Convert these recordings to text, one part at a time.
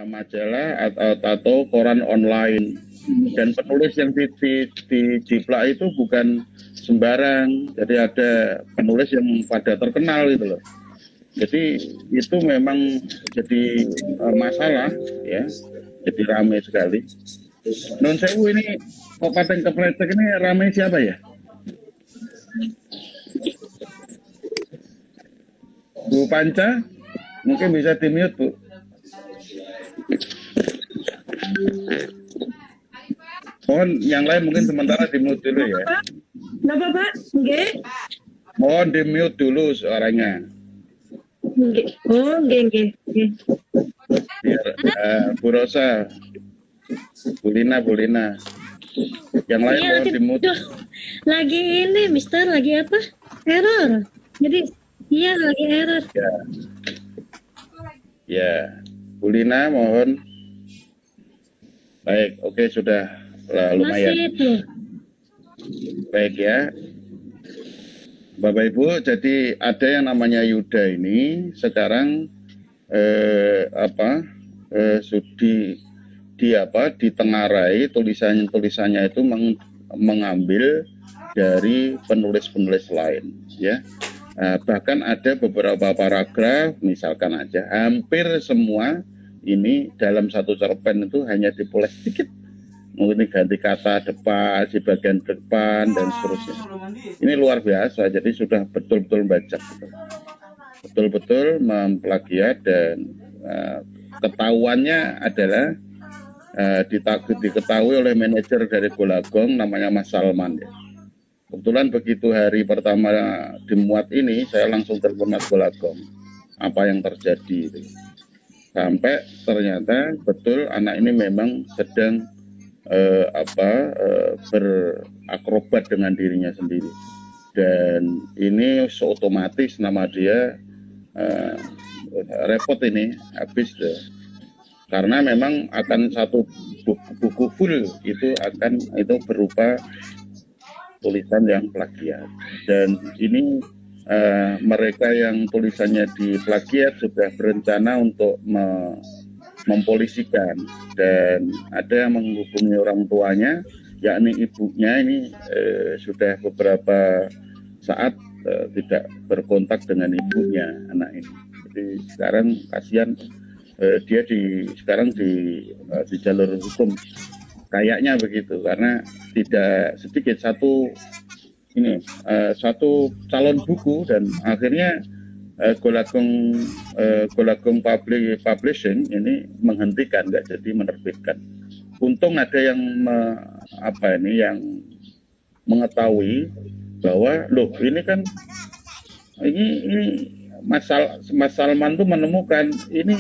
majalah atau koran online. Dan penulis yang di Jiplak itu bukan sembarang, jadi ada penulis yang pada terkenal gitu loh. Jadi itu memang jadi masalah ya, jadi ramai sekali. Non sewu ini Kabupaten Kepletek ini ramai siapa ya? Bu Panca, mungkin bisa di-mute Bu. Mohon yang lain mungkin sementara di-mute dulu ya. Kenapa Pak? Nggih. Mohon di-mute dulu suaranya. Nggih. Oh, nggih. Biar Bu Rosa, Bu Lina. Yang lain Iya, mohon di-mute. lagi ini, Mister, lagi apa? Error. Jadi, iya lagi error. Ya, Bu Lina mohon. Baik, oke sudah lumayan. Masih itu. Baik ya. Bapak Ibu, jadi ada yang namanya Yuda ini sekarang ditengarai tulisannya itu mengambil dari penulis-penulis lain ya. Bahkan ada beberapa paragraf, misalkan aja hampir semua ini dalam satu cerpen itu hanya dipoles sedikit, mungkin ganti kata depan di bagian depan dan seterusnya. Ini luar biasa, jadi sudah betul-betul baca, betul-betul memplagiat dan ketahuannya adalah diketahui oleh manajer dari Golagong namanya Mas Salman ya. Kebetulan begitu hari pertama dimuat ini, saya langsung telepon Mas Golagong apa yang terjadi itu. Sampai ternyata betul anak ini memang sedang berakrobat dengan dirinya sendiri, dan ini otomatis nama dia repot ini habis deh. Karena memang akan satu buku full itu berupa tulisan yang plagiat, dan ini mereka yang tulisannya diplagiat sudah berencana untuk mempolisikan, dan ada yang menghubungi orang tuanya, yakni ibunya ini sudah beberapa saat tidak berkontak dengan ibunya anak ini. Jadi sekarang kasihan, dia sekarang di jalur hukum kayaknya begitu, karena tidak sedikit satu calon buku, dan akhirnya Golagong Publishing ini menghentikan, nggak jadi menerbitkan. Untung ada yang yang mengetahui bahwa loh ini kan ini Mas Salman tuh menemukan ini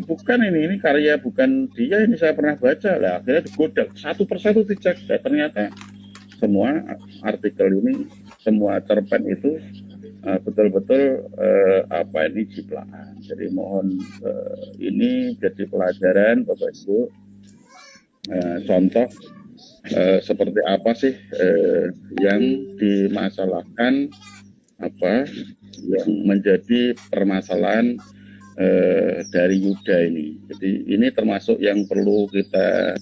bukan ini karya bukan dia, ini saya pernah baca lah. Akhirnya digodak satu persatu dicek, dan ternyata semua artikel ini, semua cerpen itu betul-betul jiplakan. Jadi mohon ini jadi pelajaran Bapak Ibu, contoh seperti apa sih yang dimasalahkan, yang menjadi permasalahan dari Yuda ini. Jadi ini termasuk yang perlu kita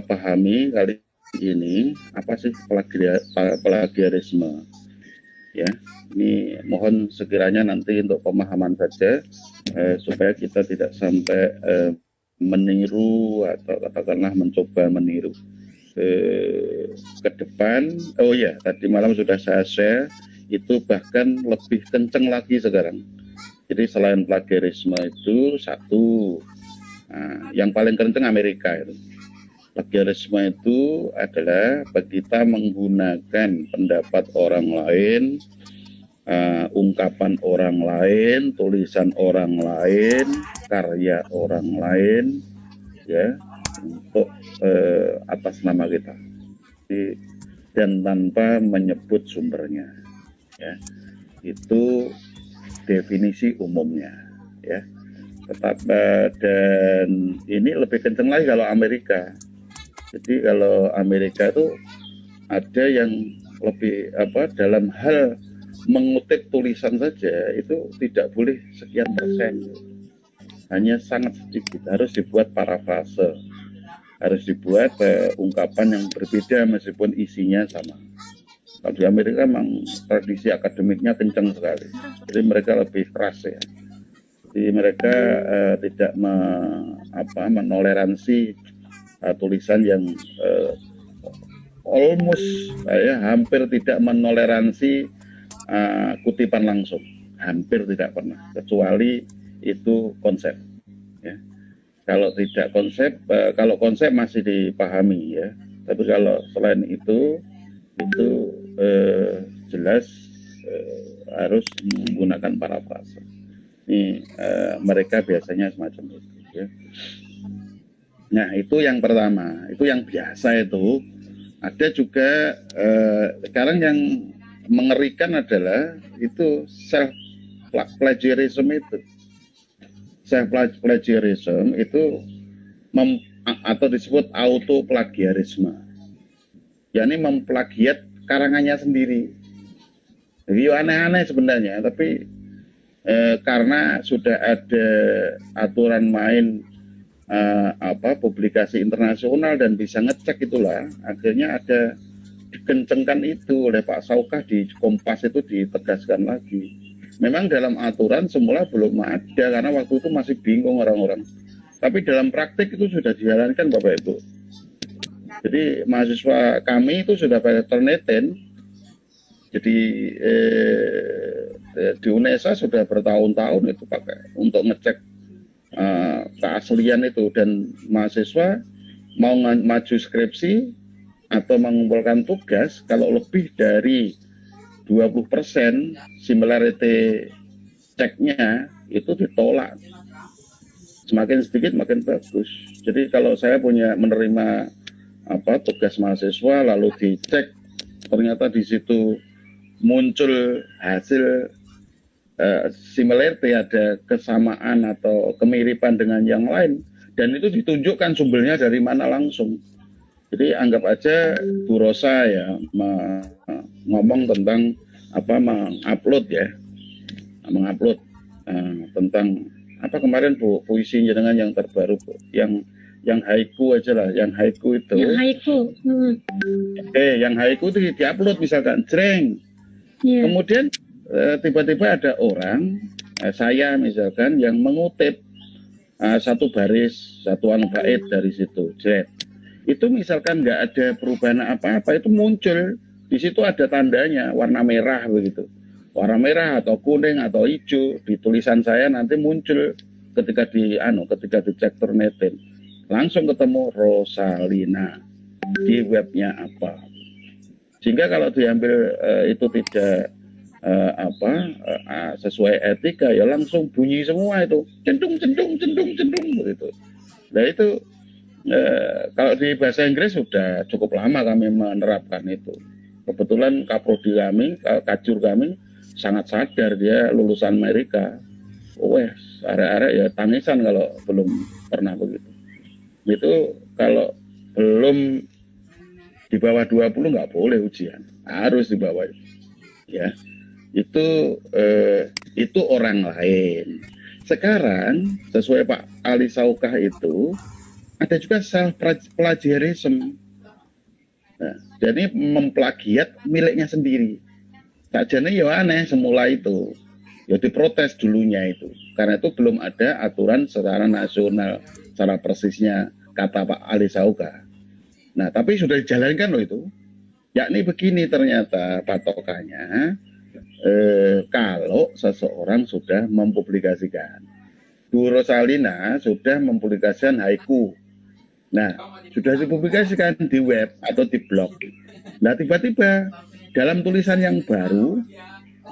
pahami kali ini, apa sih plagiarisme ya. Ini mohon sekiranya nanti untuk pemahaman saja, supaya kita tidak sampai meniru atau katakanlah mencoba meniru ke depan. Oh ya, tadi malam sudah saya share, itu bahkan lebih kenceng lagi sekarang. Jadi selain plagiarisme itu yang paling kenceng Amerika itu. Plagiarisme itu adalah kita menggunakan pendapat orang lain, ungkapan orang lain, tulisan orang lain, karya orang lain, ya, untuk atas nama kita, dan tanpa menyebut sumbernya, ya. Itu definisi umumnya, ya. Dan ini lebih kenceng lagi kalau Amerika. Jadi kalau Amerika itu ada yang lebih dalam hal mengutip tulisan saja itu tidak boleh sekian persen. hanya sangat sedikit. Harus dibuat parafrase, harus dibuat ungkapan yang berbeda meskipun isinya sama. Kalau di Amerika memang tradisi akademiknya kencang sekali, jadi mereka lebih keras ya. Jadi mereka tidak menoleransi tulisan yang hampir tidak menoleransi kutipan langsung, hampir tidak pernah, kecuali itu konsep. Ya. Kalau tidak konsep, kalau konsep masih dipahami ya, tapi kalau selain itu jelas harus menggunakan parafrase. Ini mereka biasanya semacam itu. Ya. Nah itu yang pertama, itu yang biasa itu. Ada juga sekarang yang mengerikan adalah itu self plagiarism itu. Self plagiarism itu atau disebut auto plagiarisme. yakni memplagiat karangannya sendiri. Jadi aneh-aneh sebenarnya, tapi karena sudah ada aturan main publikasi internasional dan bisa ngecek itulah, akhirnya ada dikencengkan itu oleh Pak Saukah di Kompas, itu ditegaskan lagi. Memang dalam aturan semula belum ada karena waktu itu masih bingung orang-orang. Tapi dalam praktik itu sudah dijalankan Bapak Ibu. Jadi mahasiswa kami itu sudah pada Turnitin. Jadi di UNESA sudah bertahun-tahun itu pakai untuk ngecek keaslian itu, dan mahasiswa mau maju skripsi atau mengumpulkan tugas kalau lebih dari 20% similarity checknya itu ditolak. Semakin sedikit makin bagus. Jadi kalau saya menerima tugas mahasiswa lalu dicek ternyata di situ muncul hasil similarity, ada kesamaan atau kemiripan dengan yang lain, dan itu ditunjukkan sumbernya dari mana langsung. Jadi anggap aja Bu Rosa ya ngomong tentang mengupload tentang kemarin Bu, puisinya dengan yang terbaru Bu, yang haiku aja lah, yang haiku itu. Yang haiku. Yang haiku itu diupload misalkan, jreng. Yeah. Kemudian tiba-tiba ada orang, saya misalkan, yang mengutip satu baris, satu bait dari situ, jret. Itu misalkan nggak ada perubahan apa-apa, itu muncul di situ ada tandanya warna merah begitu, warna merah atau kuning atau hijau di tulisan saya nanti muncul ketika dicek Turnitin, langsung ketemu Rosalina di webnya apa. Sehingga kalau diambil itu tidak sesuai etika, ya langsung bunyi semua itu cendung begitu. Nah itu kalau di bahasa Inggris sudah cukup lama kami menerapkan itu. Kebetulan kaprodi kami, kajur kami sangat sadar, dia lulusan Amerika. Arek-arek ya tangisan kalau belum pernah begitu. Itu kalau belum di bawah 20 nggak boleh ujian, harus di bawah ya. Itu orang lain. Sekarang sesuai Pak Ali Saukah itu ada juga self plagiarism. Nah, jadi memplagiat miliknya sendiri. Sajane ya aneh semula itu. Ya diprotes dulunya itu. Karena itu belum ada aturan secara nasional, secara persisnya kata Pak Ali Saukah. Nah, tapi sudah dijalankan loh itu. Yakni begini ternyata patokannya, kalau seseorang sudah mempublikasikan. Bu Rosalina sudah mempublikasikan haiku. Nah, sudah dipublikasikan di web atau di blog. Nah, tiba-tiba dalam tulisan yang baru,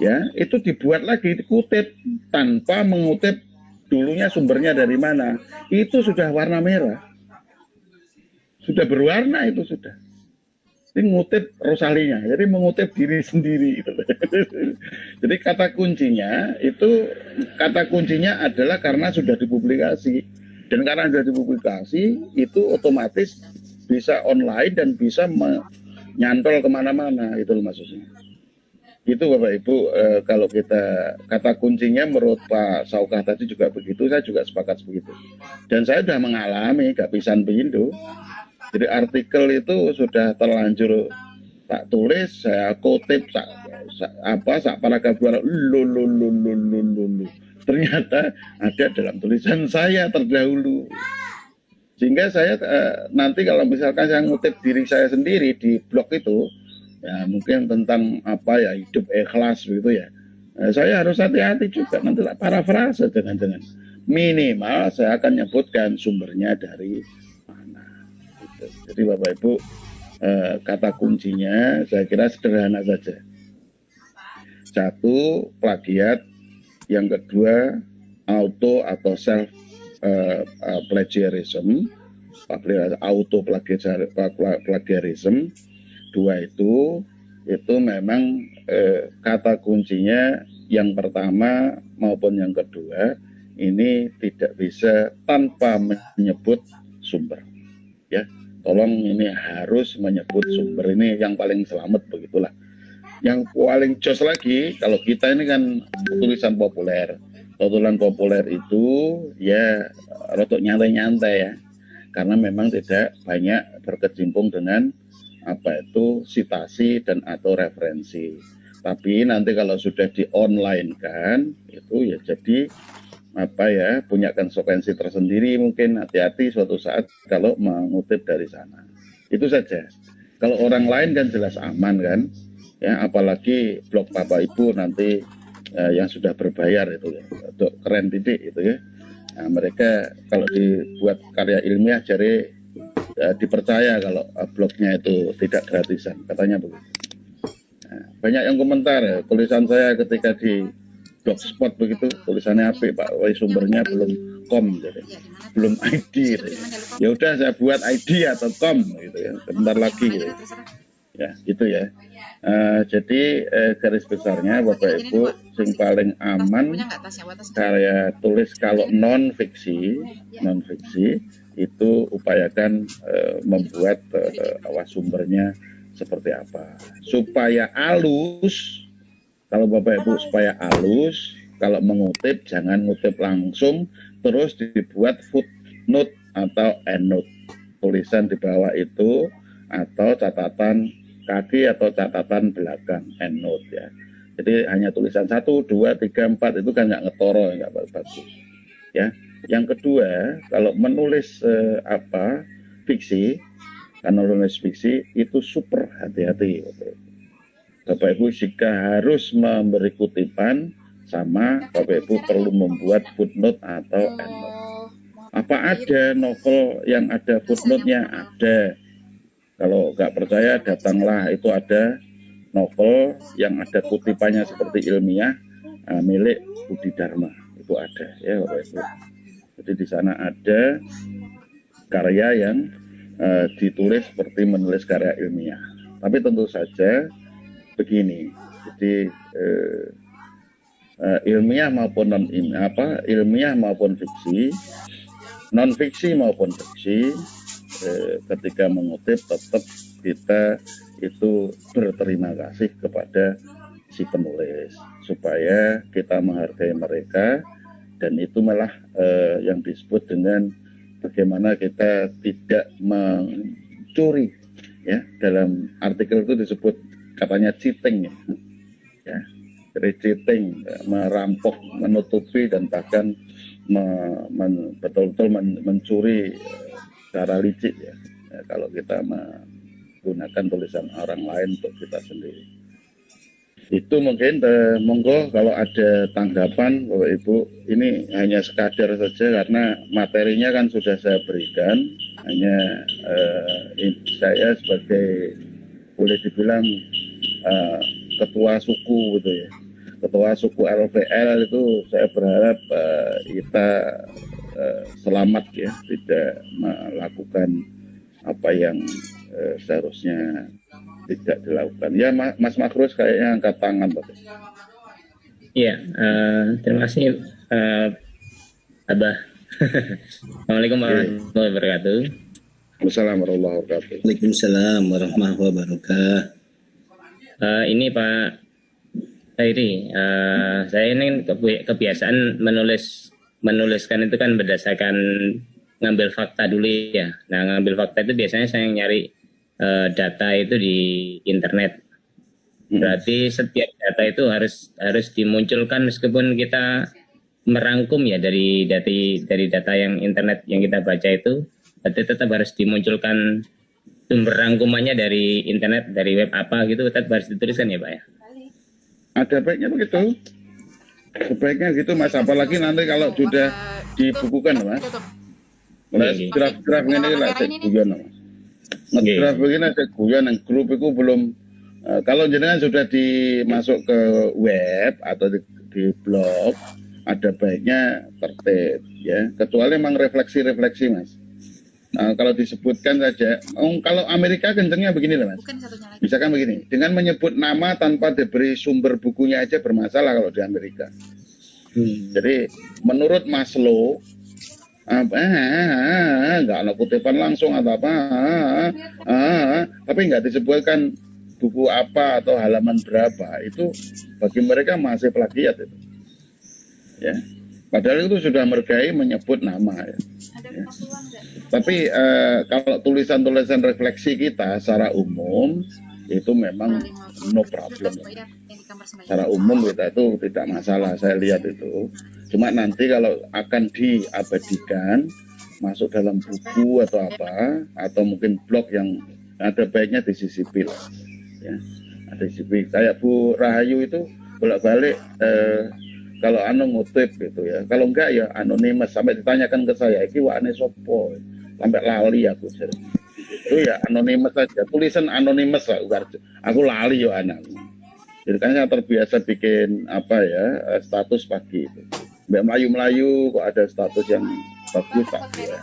ya, itu dibuat lagi, dikutip tanpa mengutip dulunya sumbernya dari mana. Itu sudah warna merah. Sudah berwarna itu sudah. Ini ngutip Rosalina, jadi mengutip diri sendiri. Gitu. Jadi kata kuncinya adalah karena sudah dipublikasi. Dan karena sudah dipublikasi, itu otomatis bisa online dan bisa menyantol kemana-mana, itu maksudnya. Itu Bapak Ibu, kalau kita kata kuncinya menurut Pak Saukah tadi juga begitu, saya juga sepakat begitu. Dan saya sudah mengalami gak pisan pindo. Jadi artikel itu sudah terlanjur tak tulis, saya kutip sak paragraf lu. Ternyata ada dalam tulisan saya terdahulu. Sehingga saya nanti kalau misalkan saya ngutip diri saya sendiri di blog itu, ya mungkin tentang apa ya, hidup ikhlas begitu ya. Saya harus hati-hati juga, nanti lah parafrase jangan-jangan. Minimal saya akan nyebutkan sumbernya dari mana. Gitu. Jadi Bapak Ibu, kata kuncinya saya kira sederhana saja. Satu, plagiat. Yang kedua, auto atau self plagiarism, auto plagiarism. Dua itu memang kata kuncinya yang pertama maupun yang kedua ini tidak bisa tanpa menyebut sumber, ya. Tolong ini harus menyebut sumber, ini yang paling selamat begitulah. Yang paling jos lagi, kalau kita ini kan tulisan populer. Tulisan populer itu ya rotok nyantai-nyantai ya. Karena memang tidak banyak berkecimpung dengan apa itu citasi dan atau referensi. Tapi nanti kalau sudah di online kan, itu ya jadi apa ya, punya konsekuensi tersendiri mungkin. Hati-hati suatu saat kalau mengutip dari sana. Itu saja. Kalau orang lain kan jelas aman kan. Ya, apalagi blog Bapak Ibu nanti yang sudah berbayar itu ya, untuk keren titik itu ya. Nah, mereka kalau dibuat karya ilmiah jadi dipercaya kalau blognya itu tidak gratisan, katanya begitu. Nah, banyak yang komentar ya, tulisan saya ketika di blogspot begitu, tulisannya apik Pak, sumbernya belum com, jadi belum ID. Gitu. Ya udah saya buat ID atau com gitu ya, sebentar lagi gitu. Ya gitu ya. Jadi garis besarnya Bapak Ibu, yang paling aman karya tulis kalau non fiksi itu upayakan membuat sumbernya seperti apa supaya halus. Kalau Bapak Ibu supaya halus, kalau mengutip jangan ngutip langsung terus dibuat footnote atau endnote, tulisan di bawah itu atau catatan kaki atau catatan belakang, endnote ya. Jadi hanya tulisan 1, 2, 3, 4 itu kan nggak ngetoro, nggak bagus ya. Yang kedua, kalau menulis fiksi, karena menulis fiksi itu super hati-hati. Bapak Ibu jika harus memberi kutipan sama, Bapak Ibu perlu membuat footnote atau endnote. Apa ada novel yang ada footnote-nya? Ada. Kalau nggak percaya, datanglah, itu ada novel yang ada kutipannya seperti ilmiah milik Budi Dharma, itu ada ya Bapak Ibu. Jadi di sana ada karya yang ditulis seperti menulis karya ilmiah. Tapi tentu saja begini, jadi ilmiah maupun non ilmiah maupun fiksi, non fiksi maupun fiksi, ketika mengutip tetap kita itu berterima kasih kepada si penulis supaya kita menghargai mereka, dan itu malah yang disebut dengan bagaimana kita tidak mencuri ya. Dalam artikel itu disebut katanya cheating ya. Jadi cheating, merampok, menutupi dan bahkan betul-betul mencuri secara licik ya, kalau kita menggunakan tulisan orang lain untuk kita sendiri. Itu mungkin monggo kalau ada tanggapan Bapak Ibu. Ini hanya sekadar saja karena materinya kan sudah saya berikan. Hanya saya sebagai boleh dibilang ketua suku gitu ya, ketua suku LVL itu saya berharap kita selamat ya, tidak melakukan apa yang seharusnya tidak dilakukan. Ya Mas Makrus kayaknya angkat tangan Bapak. Iya, terima kasih Abah. Assalamualaikum warahmatullahi wabarakatuh. Wassalamualaikum warahmatullahi wabarakatuh. Waalaikumsalam warahmatullahi wabarakatuh. Ini Pak Khairi, saya ini kebiasaan menuliskan itu kan berdasarkan ngambil fakta dulu ya. Nah, ngambil fakta itu biasanya saya nyari data itu di internet. Berarti setiap data itu harus dimunculkan meskipun kita merangkum ya dari data yang internet yang kita baca itu, berarti tetap harus dimunculkan sumber rangkumannya dari internet, dari web apa gitu, tetap harus dituliskan ya Pak ya. Ada baiknya begitu. Sebaiknya gitu Mas, apalagi nanti kalau sudah dibukukan Mas. Draft ini lah saya guyon Mas. Ngedraft begini saya guyon yang grup itu belum kalau jenengan sudah dimasuk ke web atau di blog, ada baiknya tertib ya, kecuali memang refleksi Mas. Nah, kalau disebutkan saja, kalau Amerika kencengnya begini lah Mas. Misalkan begini, dengan menyebut nama tanpa diberi sumber bukunya aja bermasalah kalau di Amerika. Jadi menurut Maslow, nggak ada kutipan langsung atau apa, tapi nggak disebutkan buku apa atau halaman berapa, itu bagi mereka masih plagiat itu. Ya. Padahal itu sudah menghargai menyebut nama ya. Ya. Tapi kalau tulisan-tulisan refleksi kita secara umum itu memang no problem. Secara umum kita itu tidak masalah, saya lihat itu. Cuma nanti kalau akan diabadikan masuk dalam buku atau apa, atau mungkin blog yang ada baiknya disisipi lah. Ya. Ada disisipi. Kayak Bu Rahayu itu bolak-balik kalau ngutip gitu ya, kalau enggak ya anonimus, sampai ditanyakan ke saya iki wane sopo, sampai lali aku itu ya anonimus saja, tulisan anonimus lah, aku lali yo anak. Jadi kan saya terbiasa bikin apa ya status pagi itu, mbak Melayu kok ada status yang bagus tak ya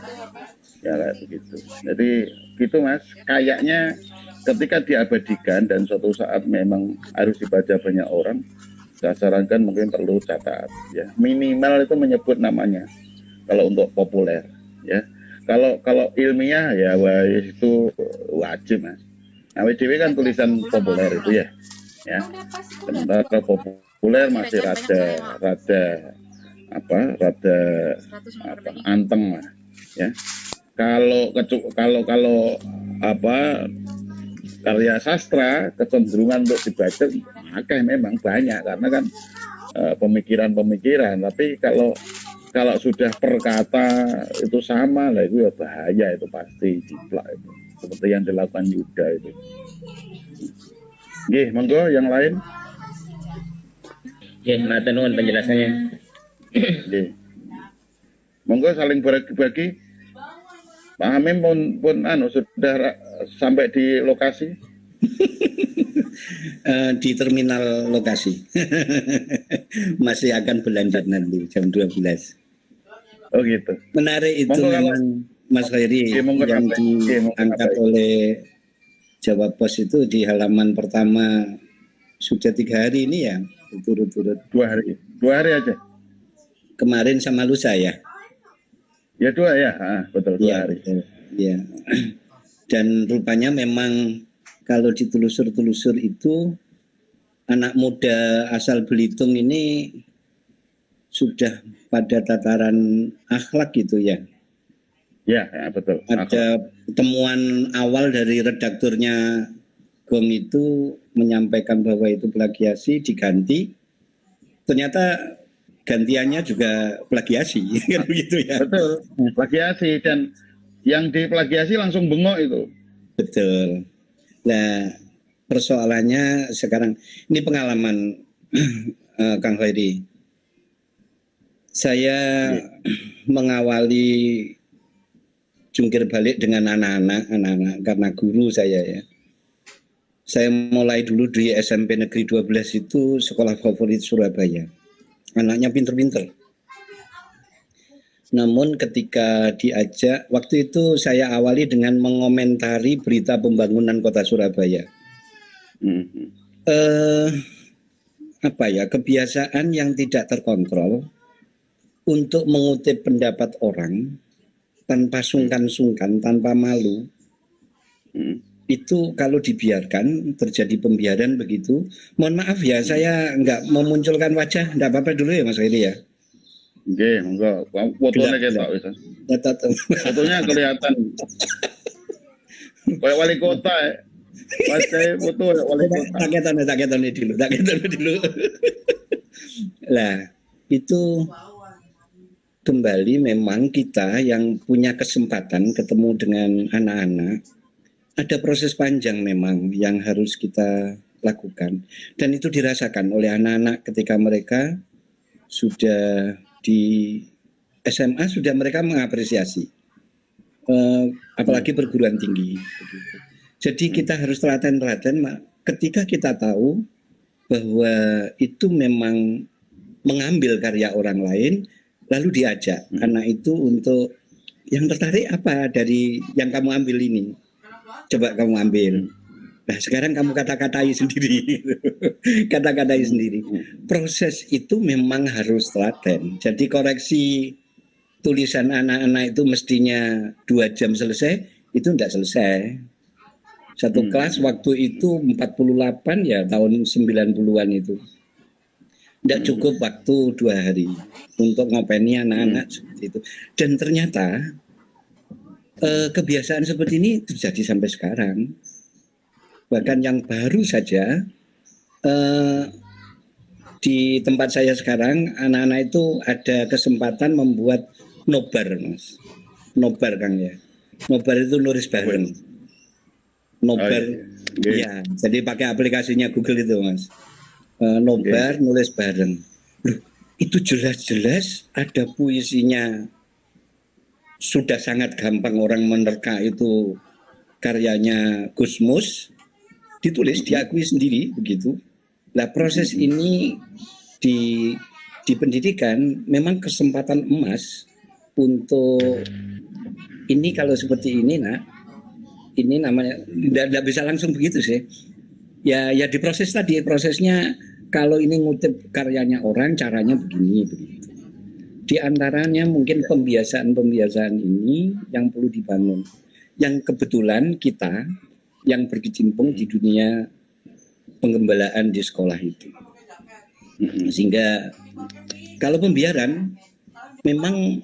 kayak begitu. Jadi gitu Mas, kayaknya ketika diabadikan dan suatu saat memang harus dibaca banyak orang, saya sarankan mungkin perlu catat ya, minimal itu menyebut namanya kalau untuk populer ya. Kalau ilmiah ya itu wajib Mas. Nah, WDW kan tulisan populer itu ya. Sementara populer masih rada anteng lah ya. Kalau apa karya sastra kecenderungan untuk dibaca makanya memang banyak karena kan pemikiran, tapi kalau sudah perkata itu sama lah itu ya bahaya, itu pasti jiplak itu seperti yang dilakukan Yuda itu. Nggih, monggo yang lain. Nggih, matur nuwun penjelasannya. Nggih. Monggo saling berbagi. Pak Hamim pun sudah sampai di lokasi. Di terminal lokasi. Masih akan berlanjut nanti jam 12. Oh gitu. Menarik itu memang Mas Khairi yang diangkat oleh Jawa Pos itu di halaman pertama sudah 3 hari ini ya, turut-turut. 2 hari aja. Kemarin sama lusa ya. Ya 2 ya, betul 2 hari. Ya. Dan rupanya memang kalau ditelusur-telusur itu anak muda asal Belitung ini sudah pada tataran akhlak gitu ya. Ya, betul. Ada temuan awal dari redakturnya Gong itu menyampaikan bahwa itu plagiasi, diganti. Ternyata gantiannya juga plagiasi, kan begitu ya. Betul, plagiasi, dan yang diplagiasi langsung bengok itu. Betul. Nah, persoalannya sekarang ini pengalaman Kang Khairi. Saya mengawali jungkir balik dengan anak-anak karena guru saya ya. Saya mulai dulu di SMP Negeri 12 itu sekolah favorit Surabaya. Anaknya pinter-pinter. Namun ketika diajak, waktu itu saya awali dengan mengomentari berita pembangunan kota Surabaya. Kebiasaan yang tidak terkontrol untuk mengutip pendapat orang tanpa sungkan-sungkan, tanpa malu, itu kalau dibiarkan terjadi pembiaran begitu, mohon maaf ya saya nggak memunculkan wajah, nggak apa-apa dulu ya Mas Heri ya. Nggih, monggo. Fotonya ketok wis. Fotonya kelihatan. Kayak wali kota. Pas saya foto wali kota. Tak ketone dulu. Lah, itu kembali memang kita yang punya kesempatan ketemu dengan anak-anak, ada proses panjang memang yang harus kita lakukan. Dan itu dirasakan oleh anak-anak ketika mereka sudah di SMA, sudah mereka mengapresiasi. Apalagi perguruan tinggi. Begitu. Jadi kita harus telaten-telaten ketika kita tahu bahwa itu memang mengambil karya orang lain, lalu diajak anak itu untuk yang tertarik apa dari yang kamu ambil ini. Coba kamu ambil. Nah sekarang kamu kata-katai sendiri. Kata-katai sendiri. Proses itu memang harus telaten. Jadi koreksi tulisan anak-anak itu mestinya 2 jam selesai, itu tidak selesai. Satu kelas waktu itu 48 ya tahun 90-an itu. Tidak cukup waktu 2 hari untuk ngopeni anak-anak seperti itu. Dan ternyata kebiasaan seperti ini terjadi sampai sekarang. Bahkan yang baru saja di tempat saya sekarang, anak-anak itu ada kesempatan membuat nobar, Mas. Nobar, Kang ya. Nobar itu nulis bareng. Nobar, ya. Jadi pakai aplikasinya Google itu, Mas. Nobar, nulis bareng. Loh, itu jelas-jelas ada puisinya. Sudah sangat gampang orang menerka itu karyanya Gusmus, ditulis, diakui sendiri begitu. Nah proses ini di pendidikan memang kesempatan emas untuk ini. Kalau seperti ini nak, ini namanya tidak bisa langsung begitu sih. Ya diproses tadi, prosesnya kalau ini ngutip karyanya orang caranya begini begitu. Di antaranya mungkin pembiasaan ini yang perlu dibangun. Yang kebetulan kita yang berkecimpung di dunia penggembalaan di sekolah itu. Sehingga kalau pembiaran memang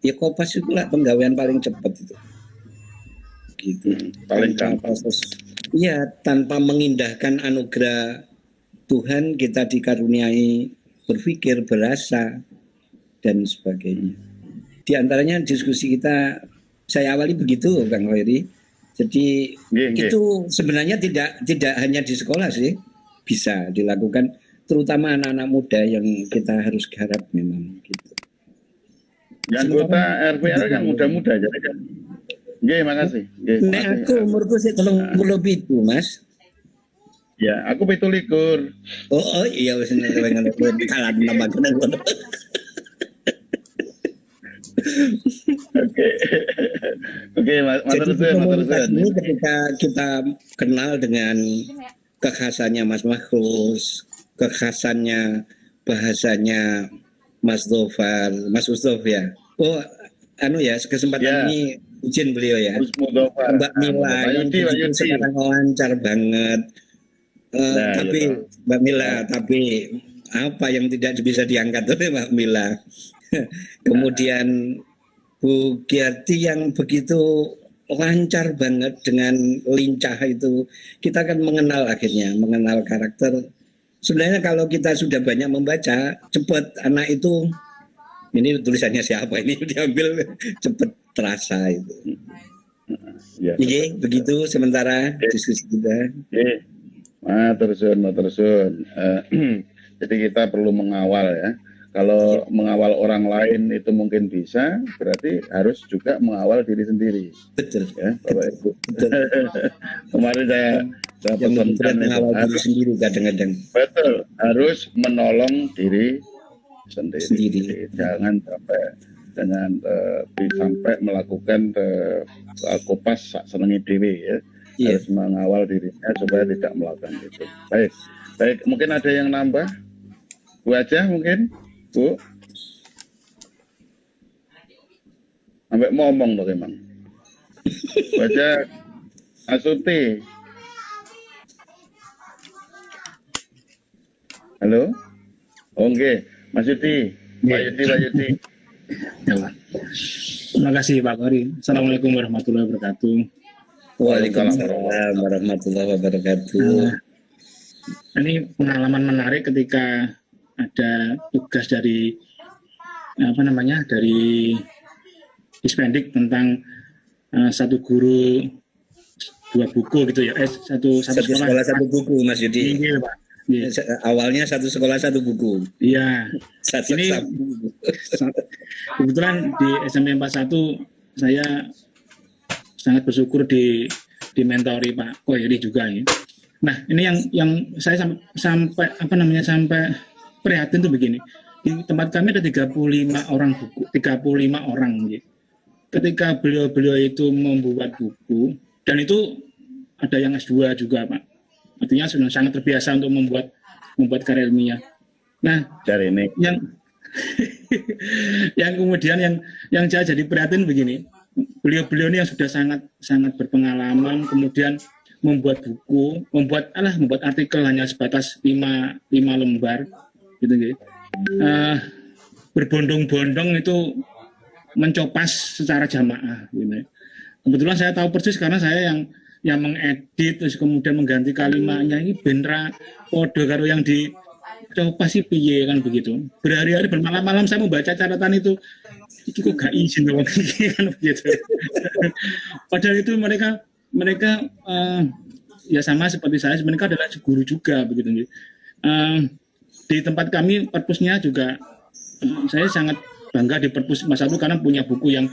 ya Kopas itu lah penggawaian paling cepat itu. Gitu. Paling gampang. Iya, tanpa mengindahkan anugerah Tuhan kita dikaruniai berpikir, berasa dan sebagainya. Di antaranya diskusi kita saya awali begitu, Kang Hoiri. Jadi itu sebenarnya tidak hanya di sekolah sih, bisa dilakukan, terutama anak-anak muda yang kita harus garap memang gitu. Yang kota RPR yang muda-muda jadi kan. Nggih, makasih. Nek aku umurku sih 37, Mas. Ya, aku 27. Oh iya wis kalah nama ngono. Oke, Jadi komunitas ini ketika kita kenal dengan kekhasannya Mas Makhrus, kekhasannya bahasanya Mas Dhofar, Mas Mustof ya. Oh, kesempatan ini izin beliau ya. Mbak Mila yang sekarang lancar banget. Tapi Mbak Mila, tapi apa yang tidak bisa diangkat oleh Mbak Mila? Kemudian Bu Giarti yang begitu lancar banget dengan lincah itu, kita akan mengenal karakter. Sebenarnya kalau kita sudah banyak membaca, cepat anak itu, ini tulisannya siapa ini diambil, cepat terasa itu. Iya, begitu sementara diskusi kita. Matur suwun. Jadi kita perlu mengawal ya. Kalau mengawal orang lain itu mungkin bisa, berarti harus juga mengawal diri sendiri. Betul. Ya, Bapak Ibu. Kemarin saya pesankan mengawal diri sendiri kadang-kadang. Betul, harus menolong diri sendiri. Jangan sampai melakukan kopas sak senengi dewe ya. Harus mengawal dirinya supaya tidak melakukan itu. Baik, mungkin ada yang nambah? Bu aja mungkin. Bu, sampai ngomong loh emang. Baca Asuti. Halo? Oke, Mas Yudi. Pak Yudi. Ya, Pak. Terima kasih Pak Kori. Assalamualaikum warahmatullahi wabarakatuh. Waalaikumsalam warahmatullahi wabarakatuh. Ini pengalaman menarik ketika ada tugas dari dari Dispendik tentang satu guru 2 buku gitu ya. Satu sekolah 1 buku, Mas Yudi. Iya, Pak. Iya. Awalnya 1 sekolah 1 buku. Iya. Ini Buku. kebetulan di SMP 41 saya sangat bersyukur dimentori Pak Koyri juga ya. Nah, ini yang saya sampai sampai prihatin tuh begini. Di tempat kami ada 35 orang buku, 35 orang gitu. Ketika beliau itu membuat buku, dan itu ada yang S2 juga, Pak. Artinya sudah sangat terbiasa untuk membuat karya ilmiah. Nah, Cari ini. yang kemudian yang saya jadi prihatin begini, beliau ini yang sudah sangat berpengalaman, kemudian membuat buku, membuat artikel hanya sebatas 5 lembar, gitu. Berbondong-bondong itu mencopas secara jamaah, gitu. Kebetulan saya tahu persis karena saya yang mengedit, terus kemudian mengganti kalimatnya, ini benra podo karo yang dicopas sih piye kan begitu. Berhari-hari bermalam-malam saya membaca catatan itu. Iki kok gak izin dong kan begitu. Padahal itu mereka ya sama seperti saya, mereka adalah guru juga begitu. Di tempat kami perpusnya juga saya sangat bangga di perpus Mas Abdul karena punya buku yang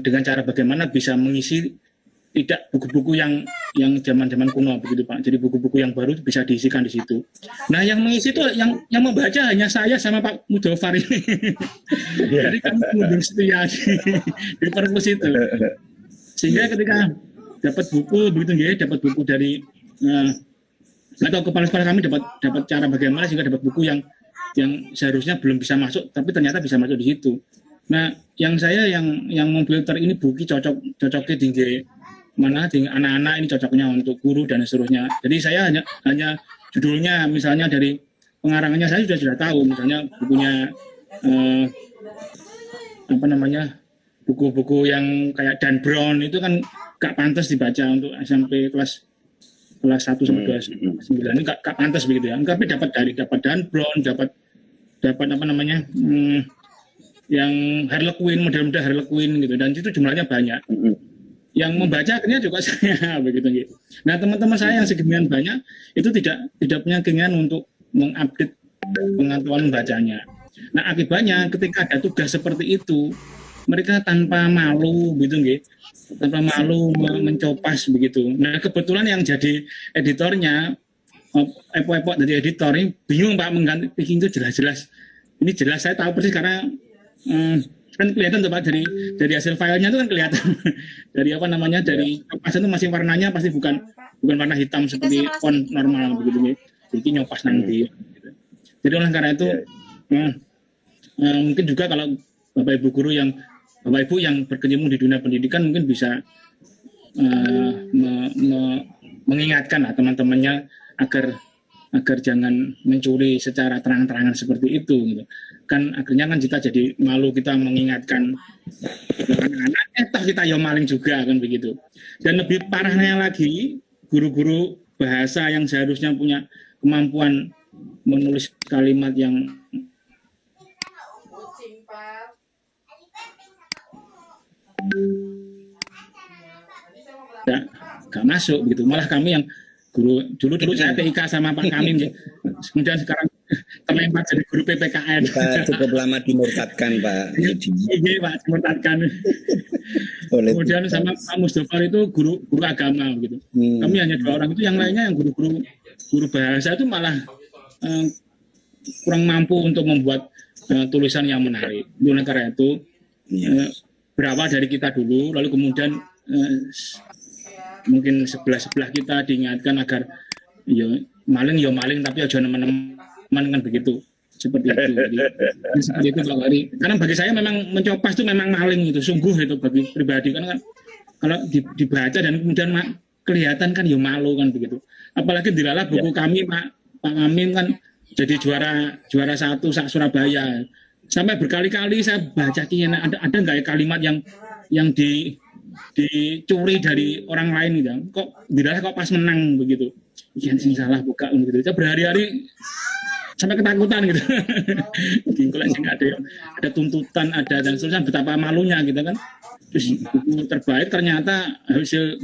dengan cara bagaimana bisa mengisi tidak buku-buku yang zaman-zaman kuno begitu Pak. Jadi buku-buku yang baru bisa diisikan di situ. Nah, yang mengisi itu yang membaca hanya saya sama Pak Mudofar ini. Jadi kami munding setia di perpus itu. Sehingga ketika dapat buku begitu ya, dapat buku dari atau kepala-kepala kami dapat cara bagaimana sehingga dapat buku yang seharusnya belum bisa masuk tapi ternyata bisa masuk di situ. Nah, yang memfilter ini buku cocoknya tinggi mana tinggi anak-anak ini cocoknya untuk guru dan seterusnya. Jadi saya hanya judulnya misalnya dari pengarangannya saya sudah tahu misalnya bukunya buku-buku yang kayak Dan Brown itu kan gak pantas dibaca untuk SMP kelas 1 sampai kelas 9 ini gak pantas begitu ya. Tapi dapat Dan Brown, dapat yang Harlequin, model-model Harlequin gitu, dan itu jumlahnya banyak. Yang membaca akhirnya juga saya begitu. Nah, teman-teman saya yang seginian banyak itu tidak punya keinginan untuk mengupdate pengetahuan membacanya. Nah, akibatnya ketika ada tugas seperti itu, mereka tanpa malu gitu tanpa malu mencopas begitu. Nah, kebetulan yang jadi editornya epok-epok dari editor ini bingung Pak mengganti bikin itu jelas-jelas. Ini jelas saya tahu persis karena kan kelihatan tuh Pak dari hasil filenya itu kan kelihatan dari dari copasan itu masih warnanya pasti bukan warna hitam seperti font normal begitu. Jadi nyopas nanti. Gitu. Jadi oleh karena itu mungkin juga kalau Bapak Ibu yang berkecimpung di dunia pendidikan mungkin bisa mengingatkan teman-temannya agar jangan mencuri secara terang-terangan seperti itu gitu. Kan akhirnya kan kita jadi malu kita mengingatkan anak-anak kita ya maling juga kan begitu. Dan lebih parahnya lagi guru-guru bahasa yang seharusnya punya kemampuan menulis kalimat yang gak masuk begitu. Malah kami yang dulu saya TIK sama Pak Kamim kemudian sekarang terlempar jadi guru PPKN. Kita cukup lama dimurtadkan Pak Yudi. Iya Pak, dimurtadkan. Kemudian sama Pak Mustofar itu guru agama gitu. Kami hanya 2 orang itu, yang lainnya yang guru bahasa itu malah kurang mampu untuk membuat tulisan yang menarik. Oleh karena itu berawal dari kita dulu, lalu kemudian mungkin sebelah kita diingatkan agar maling tapi aja teman-teman kan begitu, seperti itu. Jadi seperti itu Pak Wari. Karena bagi saya memang mencopas itu memang maling itu, sungguh itu bagi pribadi kan kalau dibaca dan kemudian kelihatan kan ya malu kan begitu. Apalagi dilalah buku kami Pak Amin kan jadi juara 1 Surabaya. Sampai berkali-kali saya baca ada nggak ya kalimat yang dicuri dari orang lain gitu. Kok dilalah kok pas menang begitu. Ikan sing salah buka gitu. Saya berhari-hari sampai ketakutan gitu. Kalau ada tuntutan ada dan seterusnya betapa malunya gitu kan. Terus buku terbaik ternyata hasil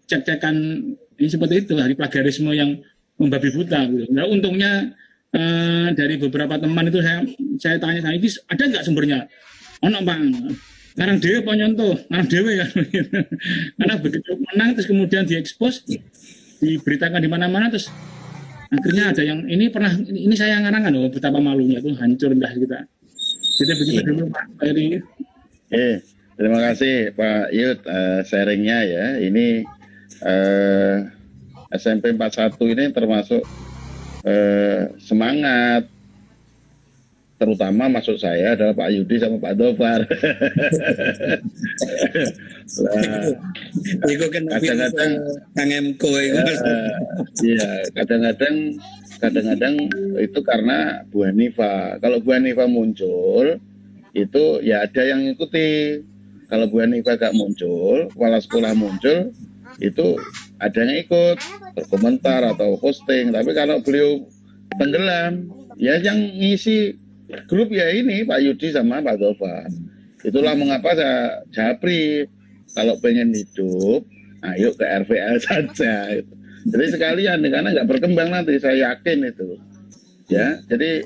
cek-cekan ini seperti itu, hari plagiarisme yang membabi buta gitu. Nah, untungnya dari beberapa teman itu saya tanya ini ada nggak sumbernya? Ono Bang. Ngarang dewe apa nyontoh? Ngarang dewe kan. Karena begitu menang terus kemudian diekspos, diberitakan di mana-mana terus akhirnya ada yang ini saya ngarang kan, betapa malunya itu hancur dah kita. Jadi begitu dulu Pak Heri. Terima kasih Pak Yud sharingnya ya. Ini SMP 41 ini termasuk semangat, terutama maksud saya adalah Pak Yudi sama Pak Dofar. Kadang-kadang Kang Emko itu. Iya, kadang-kadang itu karena Bu Hanifa. Kalau Bu Hanifa muncul, itu ya ada yang ngikuti. Kalau Bu Hanifa gak muncul, kepala sekolah muncul, itu ada yang ikut berkomentar atau posting. Tapi kalau beliau tenggelam, ya yang ngisi grup ya ini Pak Yudi sama Pak Dofar. Itulah mengapa saya japri kalau pengen hidup, ayo ke RVL saja. Jadi sekalian, karena nggak berkembang nanti, saya yakin itu. Ya, jadi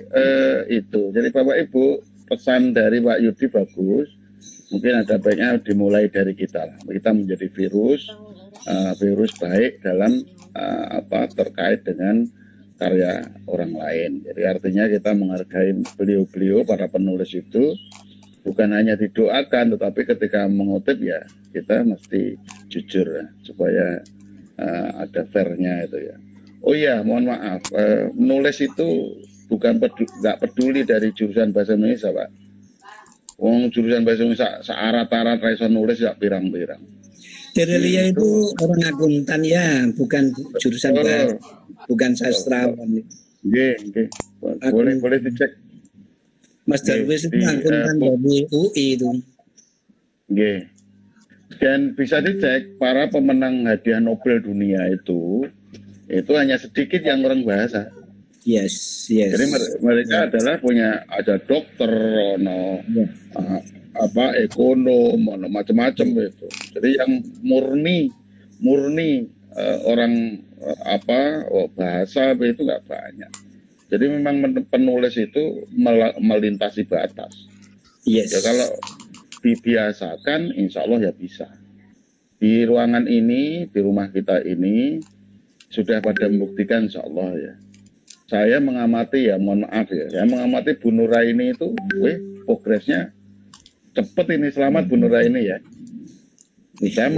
itu. Jadi Bapak Ibu, pesan dari Pak Yudi bagus. Mungkin ada baiknya dimulai dari kita. Kita menjadi virus baik dalam terkait dengan karya orang lain. Jadi artinya kita menghargai beliau-beliau para penulis itu bukan hanya didoakan, tetapi ketika mengutip ya kita mesti jujur ya, supaya ada fairnya itu ya. Oh iya, mohon maaf, menulis itu bukan nggak peduli dari jurusan bahasa Indonesia Pak. Wong jurusan bahasa Indonesia searat-arat raiso nulis ya pirang-pirang. Terelia itu orang akuntan ya, bukan jurusan bahasa, bukan sastrawan. Nggih. Boleh dicek. Mas Darwis itu akuntan dari UI itu. Nggih. Dan bisa dicek para pemenang hadiah Nobel dunia itu hanya sedikit yang orang bahasa. Yes. Jadi mereka adalah ada dokter, ekonom, macam-macam itu. Jadi yang murni orang bahasa itu nggak banyak. Jadi memang penulis itu melintasi batas. Yes. Ya kalau dibiasakan, insya Allah ya bisa. Di ruangan ini, di rumah kita ini sudah pada membuktikan insya Allah ya. Saya mengamati ya, mohon maaf ya, saya mengamati Bu Nuraini itu, progresnya cepet ini, selamat Bu Nuraini ya. Saya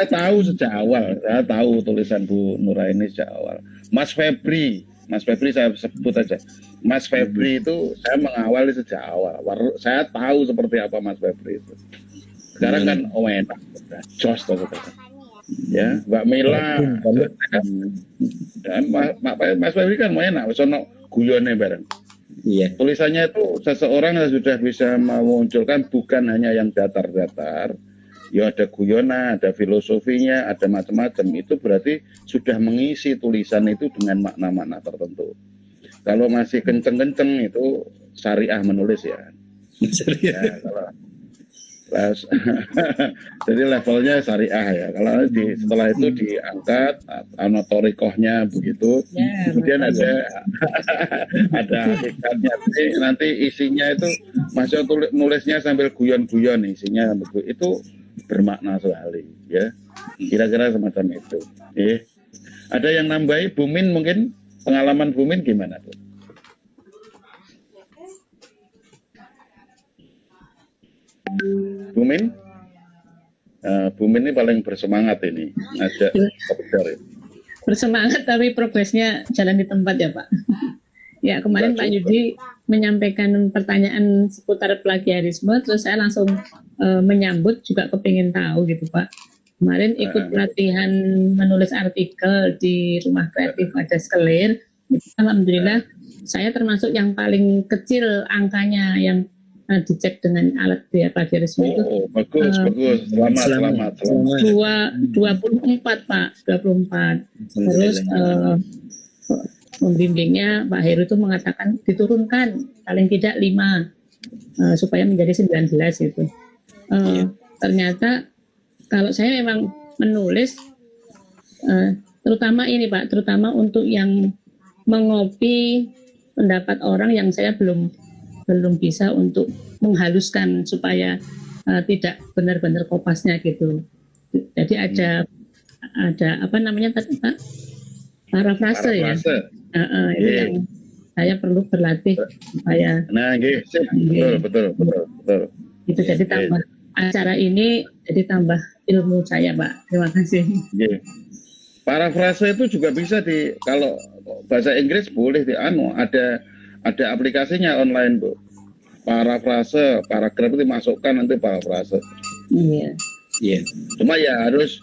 tahu sejak awal, saya tahu tulisan Bu Nuraini sejak awal. Mas Febri saya sebut aja. Mas Febri itu saya mengawali sejak awal. Saya tahu seperti apa Mas Febri itu. Sekarang kan enak, jos ya, Mbak Mila dan Mas Febri kan enak, sono guyone bareng. Iya. Tulisannya itu seseorang yang sudah bisa memunculkan bukan hanya yang datar-datar, ya ada guyonan, ada filosofinya, ada macam-macam. Itu berarti sudah mengisi tulisan itu dengan makna-makna tertentu. Kalau masih kenceng-kenceng itu syariah menulis ya. Ya jadi levelnya syariah ya. Kalau setelah itu diangkat anatorikohnya begitu, kemudian ada hakikatnya. Nanti isinya itu masih nulisnya sambil guyon-guyon, isinya itu bermakna sekali ya. Kira-kira semacam itu. Ada yang nambahi Bumin, mungkin pengalaman Bumin gimana tuh? Bumin? Bumin ini paling bersemangat ini, ngajak kopdar. Bersemangat tapi progresnya jalan di tempat ya Pak. Ya kemarin Pak Yudi menyampaikan pertanyaan seputar plagiarisme, terus saya langsung menyambut juga kepingin tahu gitu Pak. Kemarin ikut pelatihan menulis artikel di Rumah Kreatif Wadas Kelir. Alhamdulillah saya termasuk yang paling kecil angkanya yang dicek dengan alat biaya plagiarisme itu. Bagus. Selamat. 24 Pak, 24. Terus pembimbingnya Pak Heru itu mengatakan diturunkan paling tidak 5 supaya menjadi 19 itu. Ternyata kalau saya memang menulis terutama ini Pak, terutama untuk yang mengopi pendapat orang yang saya belum bisa untuk menghaluskan supaya tidak benar-benar kopasnya gitu. Jadi ada apa namanya tadi Pak? Parafrase ya. Itu yang saya perlu berlatih supaya. Nah, betul. Itu jadi tambah acara ini jadi tambah ilmu saya Pak. Terima kasih. Parafrase itu juga bisa kalau bahasa Inggris boleh ada aplikasinya online Bu. Parafrase, paragraf itu masukkan nanti parafrase. Iya. Cuma ya harus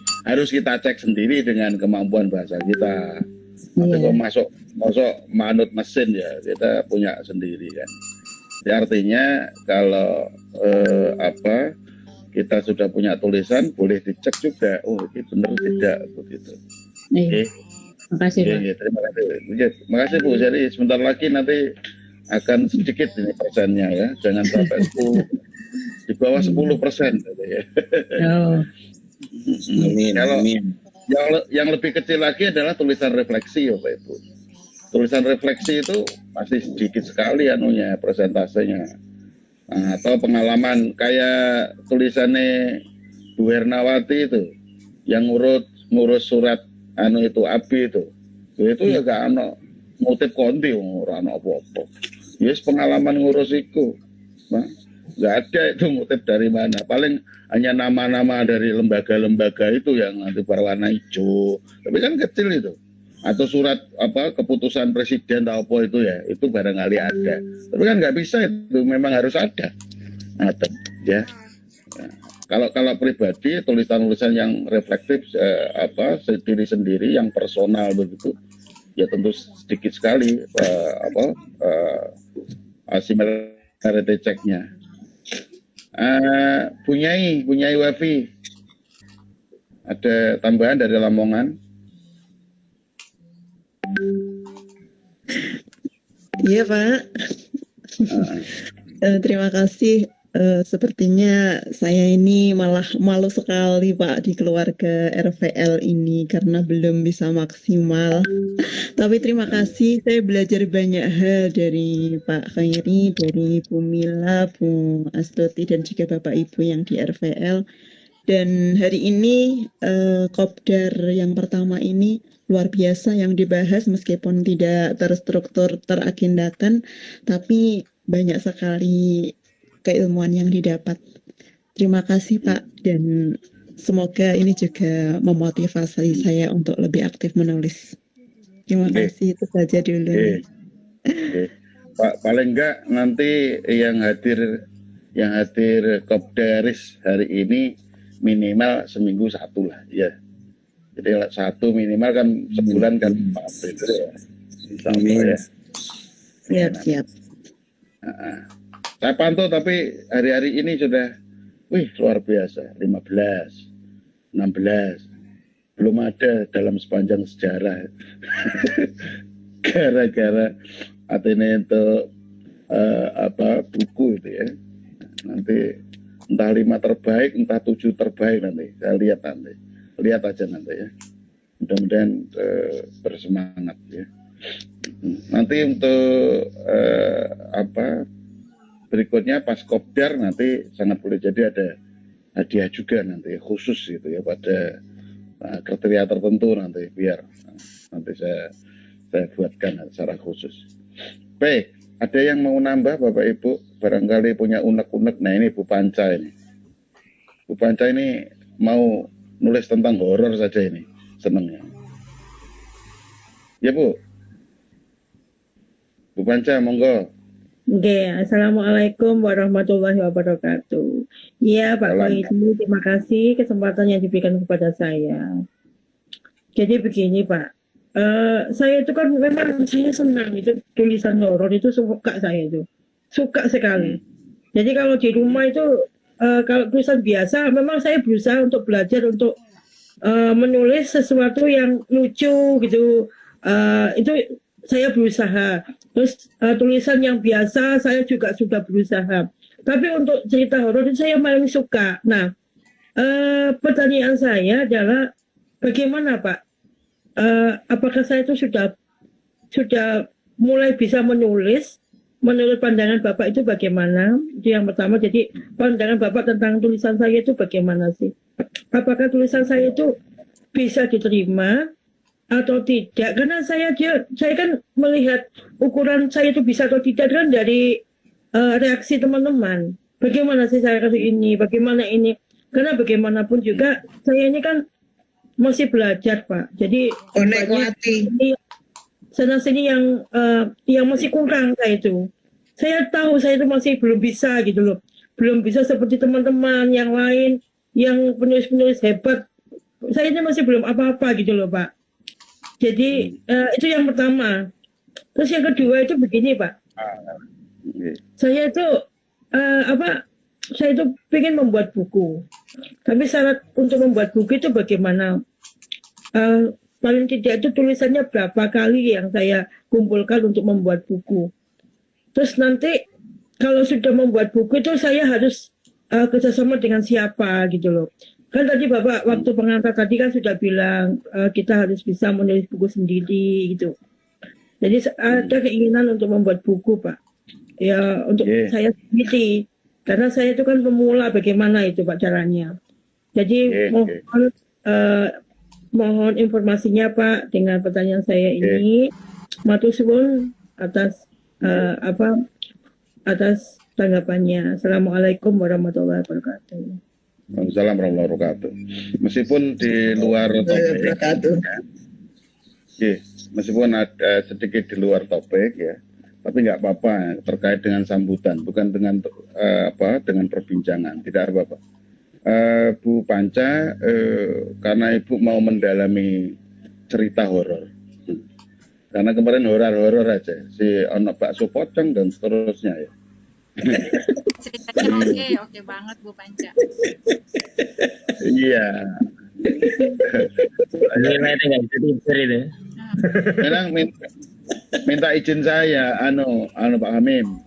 kita cek sendiri dengan kemampuan bahasa kita. Nanti kalau masuk manut mesin ya kita punya sendiri kan. Jadi artinya kalau kita sudah punya tulisan boleh dicek juga. Oh ini benar tidak begitu. Makasih Pak. Terima kasih Bu. Jadi sebentar lagi nanti akan sedikit ini persennya ya, jangan sampai 10 di bawah 10% gitu ya. Kalau yang lebih kecil lagi adalah tulisan refleksi ya Pak Ibu. Tulisan refleksi itu masih sedikit sekali persentasenya. Atau pengalaman kayak tulisannya Bu Hernawati itu yang ngurus surat itu Abi itu ya gak motif konti ora apa-apa. Yes, pengalaman ngurus iku. Nggak ada itu motif dari mana. Paling hanya nama-nama dari lembaga-lembaga itu yang nanti berwarna hijau. Tapi kan kecil itu. Atau surat keputusan presiden atau apa itu ya, itu barangkali ada. Tapi kan nggak bisa itu, memang harus ada. Ya. Kalau pribadi tulisan-tulisan yang reflektif sendiri yang personal begitu. Ya tentu sedikit sekali similarity check-nya. Bunyai Wafi, ada tambahan dari Lamongan? Iya Pak. Terima kasih. Sepertinya saya ini malah malu sekali Pak di keluarga RVL ini karena belum bisa maksimal. Tapi terima kasih, saya belajar banyak hal dari Pak Khairi, dari Bu Mila, Bu Astuti, dan juga Bapak Ibu yang di RVL. Dan hari ini kopdar yang pertama ini luar biasa yang dibahas meskipun tidak terstruktur, teragendakan, tapi banyak sekali keilmuan yang didapat. Terima kasih Pak, dan semoga ini juga memotivasi saya untuk lebih aktif menulis. Terima kasih, itu saja dulu. Pak, paling enggak nanti yang hadir kopdaris hari ini minimal seminggu 1 lah ya. Jadi 1 minimal kan sebulan kan 4 itu ya. Siap. Saya pantau tapi hari-hari ini sudah luar biasa, 15, 16 belum ada dalam sepanjang sejarah. Gara-gara artinya itu buku itu ya. Nanti entah 5 terbaik, entah 7 terbaik nanti. Saya lihat nanti. Lihat aja nanti ya. Mudah-mudahan bersemangat ya. Nanti untuk berikutnya pas kopdar nanti sangat boleh jadi ada hadiah juga nanti khusus gitu ya pada kriteria tertentu nanti biar nanti saya buatkan secara khusus. Baik, ada yang mau nambah Bapak Ibu barangkali punya unek-unek. Nah ini Bu Panca ini. Bu Panca ini mau nulis tentang horor saja ini senengnya. Ya Bu. Bu Panca monggo Oke, Assalamualaikum warahmatullahi wabarakatuh. Iya, Pak Salam. Koidi, terima kasih kesempatan yang diberikan kepada saya. Jadi begini, Pak. Saya itu kan memang saya senang itu tulisan horor itu suka saya itu. Suka sekali. Jadi kalau di rumah itu kalau tulisan biasa memang saya berusaha untuk belajar untuk menulis sesuatu yang lucu gitu. Itu saya berusaha. Terus tulisan yang biasa saya juga sudah berusaha. Tapi untuk cerita horor itu saya paling suka. Nah, pertanyaan saya adalah bagaimana Pak? Apakah saya itu sudah mulai bisa menulis menurut pandangan Bapak itu bagaimana? Itu yang pertama. Jadi pandangan Bapak tentang tulisan saya itu bagaimana sih? Apakah tulisan saya itu bisa diterima atau tidak? Karena saya kan melihat ukuran saya itu bisa atau tidak kan dari reaksi teman-teman. Bagaimana sih saya kasih ini? Bagaimana ini? Karena bagaimanapun juga saya ini kan masih belajar Pak. Jadi sana sini yang masih kurang saya itu. Saya tahu saya itu masih belum bisa gitu loh. Belum bisa seperti teman-teman yang lain yang penulis-penulis hebat. Saya ini masih belum apa-apa gitu loh Pak. Jadi itu yang pertama. Terus yang kedua itu begini Pak. Saya itu saya itu pengen membuat buku. Tapi syarat untuk membuat buku itu bagaimana? Paling tidak itu tulisannya berapa kali yang saya kumpulkan untuk membuat buku. Terus nanti kalau sudah membuat buku itu saya harus kerjasama dengan siapa gitu loh. Kan tadi Bapak waktu pengantar tadi kan sudah bilang kita harus bisa menulis buku sendiri gitu. Jadi ada keinginan untuk membuat buku Pak. Ya untuk saya sendiri. Karena saya itu kan pemula, bagaimana itu Pak caranya. Jadi mohon informasinya Pak dengan pertanyaan saya ini. Matur suwun atas atas tanggapannya. Assalamualaikum warahmatullahi wabarakatuh. Waalaikumsalam warahmatullahi wabarakatuh. Meskipun di luar topik, meskipun ada sedikit di luar topik ya, tapi nggak apa-apa terkait dengan sambutan, bukan dengan dengan perbincangan, tidak apa-apa. Bu Panca, karena Ibu mau mendalami cerita horor, karena kemarin horor aja, si ono bakso pocong dan seterusnya ya. Ceritanya oke banget Bu Panca. Iya. Nilai nggak bisa tidur itu. Memang minta izin saya, Pak Hamim.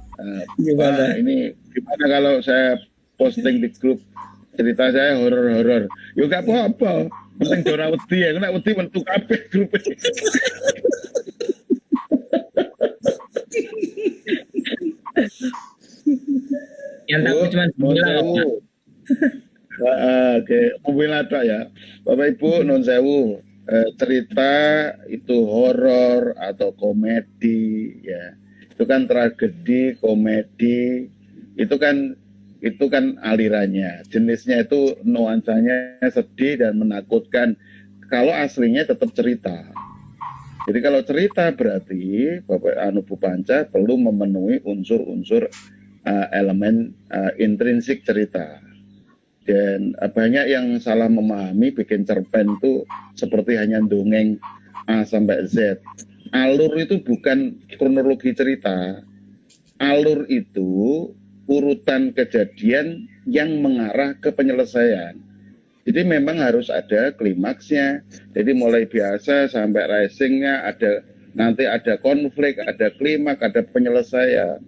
Pak, ini gimana kalau saya posting di grup cerita saya horor-horor? Ya nggak apa-apa. Penting ora wedi ya, nek wedi mentu kabeh grup. Yang tahu cuma bilang. Oke, mobil ada ya. Bapak Ibu non sewu, cerita itu horor atau komedi ya. Itu kan tragedi, komedi, itu kan alirannya. Jenisnya itu nuansanya sedih dan menakutkan. Kalau aslinya tetap cerita. Jadi kalau cerita berarti Bapak Bu Panca perlu memenuhi unsur-unsur elemen intrinsik cerita. Dan banyak yang salah memahami bikin cerpen itu seperti hanya dongeng A sampai Z. Alur itu bukan kronologi cerita. Alur itu urutan kejadian yang mengarah ke penyelesaian. Jadi memang harus ada klimaksnya. Jadi mulai biasa sampai risingnya nanti ada konflik, ada klimaks, ada penyelesaian.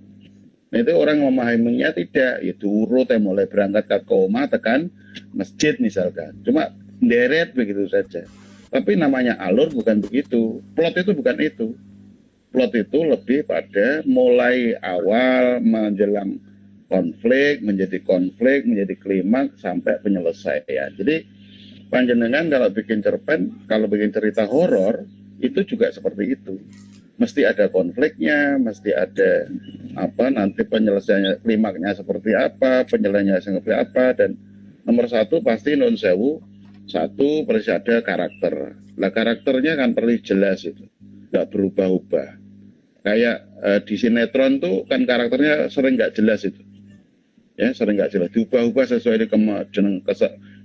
Nah, itu orang memahaminya tidak, itu urut mulai berangkat ke koma tekan masjid misalkan. Cuma deret begitu saja. Tapi namanya alur bukan begitu. Plot itu bukan itu. Plot itu lebih pada mulai awal menjelang konflik, menjadi klimaks sampai penyelesaian. Jadi panjenengan kalau bikin cerpen, kalau bikin cerita horor itu juga seperti itu. Mesti ada konfliknya, mesti ada nanti penyelesaiannya, klimaknya seperti apa, penyelesaiannya seperti apa, dan nomor satu pasti non sewu, satu pasti ada karakter. Nah karakternya kan perlu jelas itu, nggak berubah-ubah. Kayak di sinetron tuh kan karakternya sering nggak jelas itu, ya sering nggak jelas, diubah-ubah sesuai dengan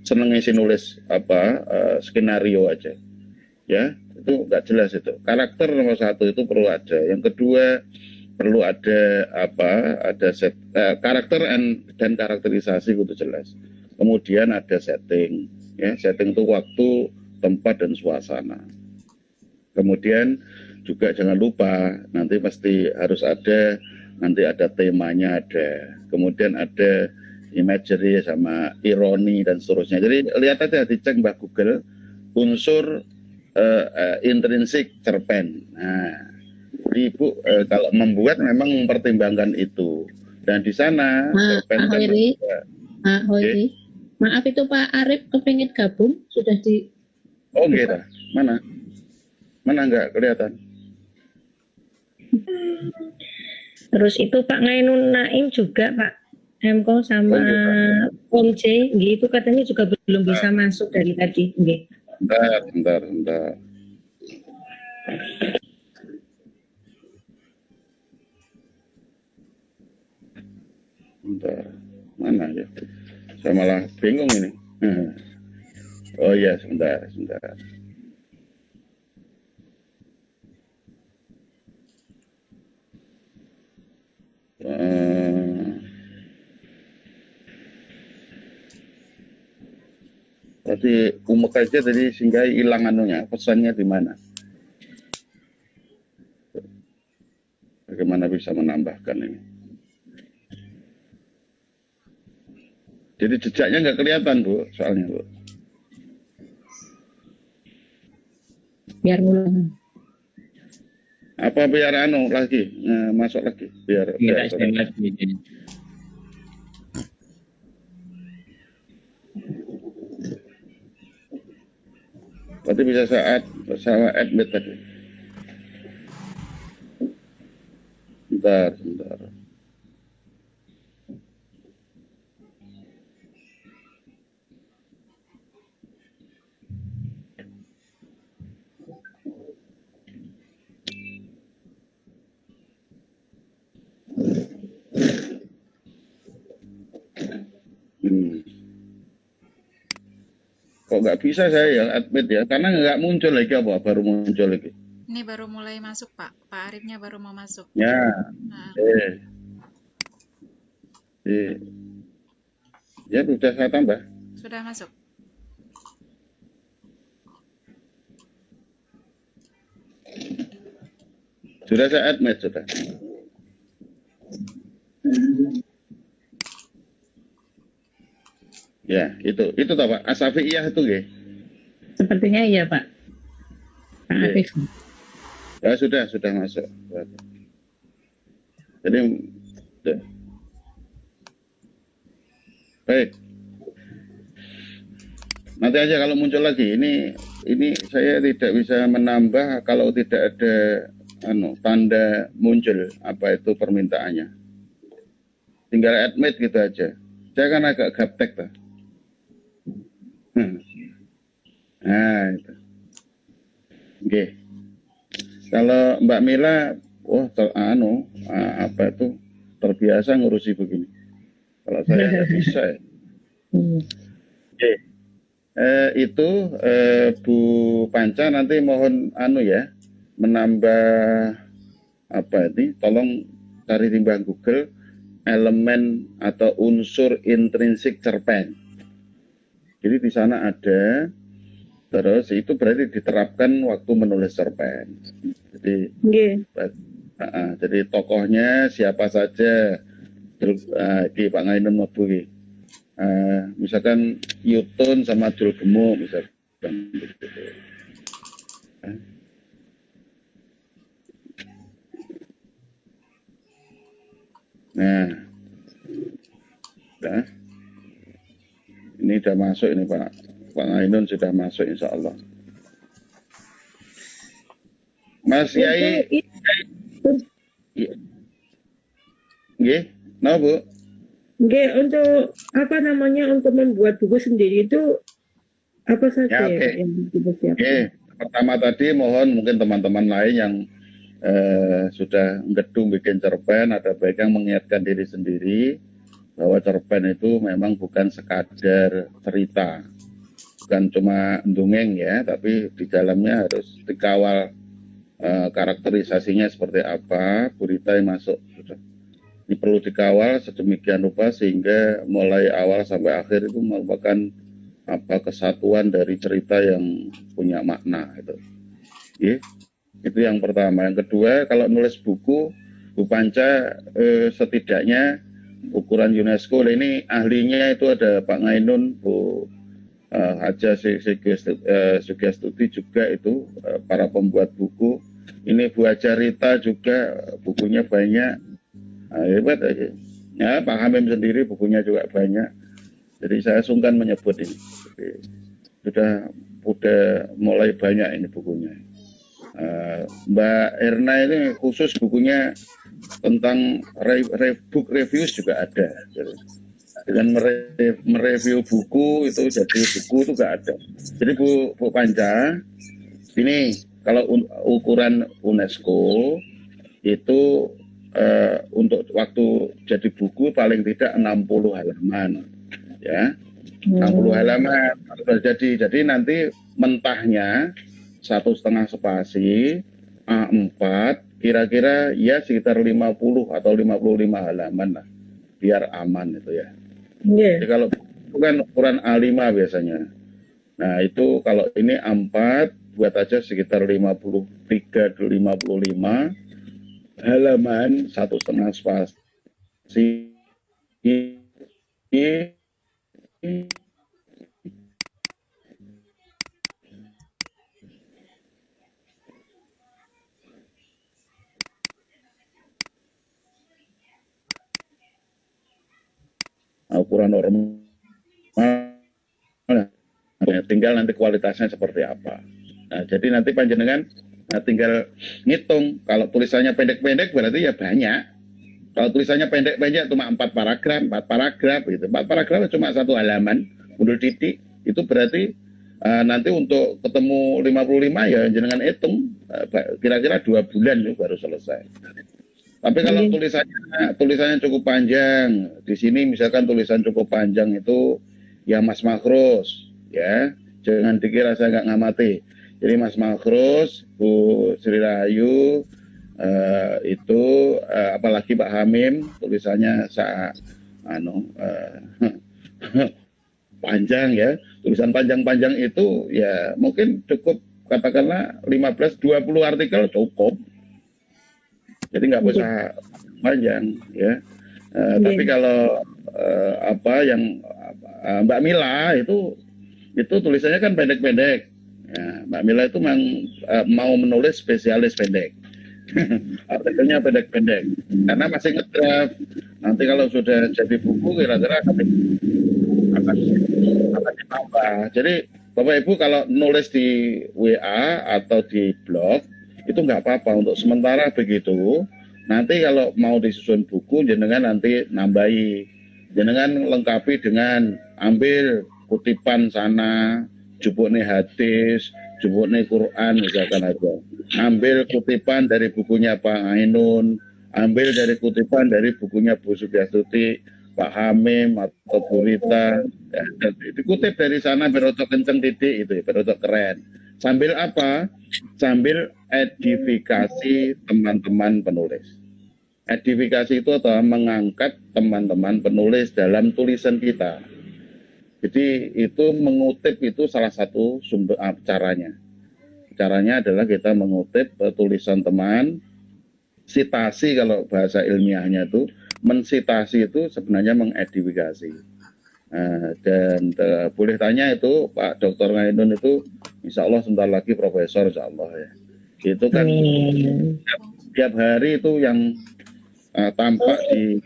senengnya si nulis skenario aja, ya itu nggak jelas itu. Karakter nomor satu itu perlu ada. Yang kedua perlu ada karakter dan karakterisasi itu jelas. Kemudian ada setting, ya setting itu waktu, tempat dan suasana. Kemudian juga jangan lupa nanti pasti harus ada temanya ada. Kemudian ada imagery sama ironi dan seterusnya. Jadi lihat aja, dicek Mbak Google unsur intrinsik cerpen. Nah, Ibu kalau membuat memang mempertimbangkan itu. Dan di sana cerpen Pak Hoiri, maaf itu Pak Arif kepingin gabung sudah di. Oh gitu. Mana nggak kelihatan? Terus itu Pak Ngainun Naim juga Pak Mko sama Om C, gitu katanya juga belum bisa masuk dari tadi. Bentar. Mana ya? Saya malah bingung ini. Oh iya, sebentar. Berarti umek aja tadi sehingga hilang anunya, pesannya di mana? Bagaimana bisa menambahkan ini? Jadi jejaknya nggak kelihatan Bu, soalnya Bu. Biar ngulang. Apa biar lagi masuk lagi biar lagi. Berarti bisa sama admit tadi. Bentar. Kok nggak bisa saya yang admit ya? Karena nggak muncul lagi baru muncul lagi. Ini baru mulai masuk Pak. Pak Arifnya baru mau masuk. Ya. Nah. Ya sudah saya tambah. Sudah masuk. Sudah saya admit sudah. Ya, itu toh Pak. Asafi'iyah itu nggih. Sepertinya iya Pak. Pak Arif. Ya sudah masuk. Jadi baik. Nanti aja kalau muncul lagi. Ini saya tidak bisa menambah kalau tidak ada tanda muncul apa itu permintaannya. Tinggal admit gitu aja. Saya kan agak gaptek tuh. Nah itu. Oke. Kalau Mbak Mila, terbiasa ngurusi begini. Kalau saya nggak bisa ya. Oke. Itu Bu Panca nanti mohon menambah tolong cari timbang Google elemen atau unsur intrinsik cerpen. Jadi di sana ada, terus itu berarti diterapkan waktu menulis cerpen. Jadi, jadi tokohnya siapa saja, di Pak Ngainun Mabu, misalkan Yutun sama Dul Gemu, misalkan gitu. Nah, ini sudah masuk ini Pak Ngainun sudah masuk insya Allah. Mas Yai, nggih, no Bu? Nggih, untuk untuk membuat buku sendiri itu apa saja ya? Oke. Yang dipersiapkan? Pertama tadi mohon mungkin teman-teman lain yang sudah gedung bikin cerpen, ada baiknya mengingatkan diri sendiri bahwa cerpen itu memang bukan sekadar cerita, bukan cuma dongeng ya, tapi di dalamnya harus dikawal karakterisasinya seperti apa, gurita yang masuk. Ini perlu dikawal sedemikian rupa sehingga mulai awal sampai akhir itu merupakan kesatuan dari cerita yang punya makna itu. Itu yang pertama. Yang kedua, kalau nulis buku, Bu Panca setidaknya ukuran UNESCO, ini ahlinya itu ada Pak Ngainun, Bu Haja Sugiastuti juga itu para pembuat buku. Ini Bu Haja Rita juga bukunya banyak. Hebat aja. Ya, Pak Hamim sendiri bukunya juga banyak. Jadi saya sungkan menyebut ini. Jadi, sudah mulai banyak ini bukunya. Mbak Erna ini khusus bukunya tentang book reviews juga ada. Jadi, dengan mereview buku itu jadi buku itu juga ada. Jadi Bu Panca, ini kalau ukuran UNESCO itu untuk waktu jadi buku paling tidak 60 halaman ya, 60 halaman harus jadi nanti mentahnya 1,5 spasi A4 kira-kira ya sekitar 50 atau 55 halaman lah biar aman itu ya. Jadi kalau bukan ukuran A5 biasanya, nah itu kalau ini A4 buat aja sekitar 53 to 55 halaman, 1,5 spasi. Ukuran normal, tinggal nanti kualitasnya seperti apa. Nah, jadi nanti panjenengan tinggal ngitung. Kalau tulisannya pendek-pendek berarti ya banyak. Kalau tulisannya pendek-pendek cuma 4 paragraf gitu. 4 paragraf cuma 1 halaman, mundur titik. Itu berarti nanti untuk ketemu 55 ya jenengan hitung kira-kira 2 bulan itu baru selesai. Tapi kalau tulisannya cukup panjang, di sini misalkan tulisan cukup panjang itu ya Mas Makros ya. Jangan dikira saya nggak ngamati. Jadi Mas Makros, Bu Sri Rahayu, itu apalagi Pak Hamim tulisannya panjang ya. Tulisan panjang-panjang itu ya mungkin cukup katakanlah 15-20 artikel cukup. Jadi nggak usah panjang ya. Tapi kalau yang Mbak Mila itu tulisannya kan pendek-pendek. Ya, Mbak Mila itu mau menulis spesialis pendek. Artikelnya pendek-pendek. Karena masih ngedraft. Nanti kalau sudah jadi buku kira-kira akan ditambah. Jadi Bapak Ibu kalau nulis di WA atau di blog itu nggak apa-apa untuk sementara begitu. Nanti kalau mau disusun buku jenengan nanti nambahi. Jenengan lengkapi dengan ambil kutipan sana, jupukne hadis, jupukne Quran misalkan aja. Ambil kutipan dari bukunya Pak Ainun, ambil dari kutipan dari bukunya Bu Sugiastuti, Pak Hamim atau Bu Rita. Ya, dikutip dari sana berotok kenceng titik itu, berotok keren. Sambil apa? Sambil edifikasi teman-teman penulis. Edifikasi itu adalah mengangkat teman-teman penulis dalam tulisan kita. Jadi itu mengutip itu salah satu sumber caranya. Caranya adalah kita mengutip tulisan teman, sitasi kalau bahasa ilmiahnya itu, mensitasi itu sebenarnya mengedifikasi. Dan boleh tanya itu Pak Dr. Ngainun itu insya Allah sebentar lagi profesor insya Allah ya. Itu kan tiap hari itu yang tampak di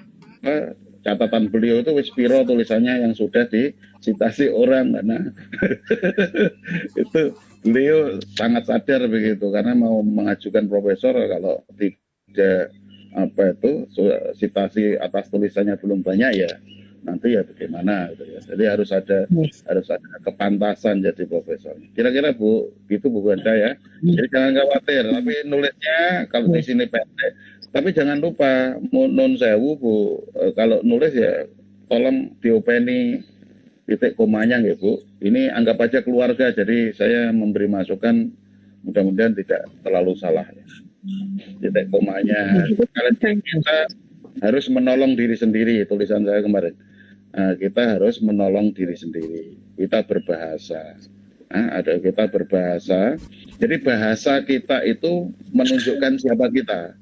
catatan beliau itu Wispiro tulisannya yang sudah disitasi orang karena itu beliau sangat sadar begitu karena mau mengajukan profesor kalau tidak citasi atas tulisannya belum banyak ya nanti ya bagaimana gitu ya. Jadi harus ada kepantasan jadi profesor. Kira-kira Bu, gitu Bu Wanda ya. Jadi jangan khawatir, tapi nulisnya kalau di sini pendek. Tapi jangan lupa nun sewu Bu, kalau nulis ya tolong diopeni titik komanya ya Bu. Ini anggap aja keluarga, jadi saya memberi masukan mudah-mudahan tidak terlalu salah ya. Titik komanya. Kalian kita harus menolong diri sendiri, tulisan saya kemarin. Kita harus menolong diri sendiri. Kita berbahasa. Kita berbahasa. Jadi bahasa kita itu menunjukkan siapa kita.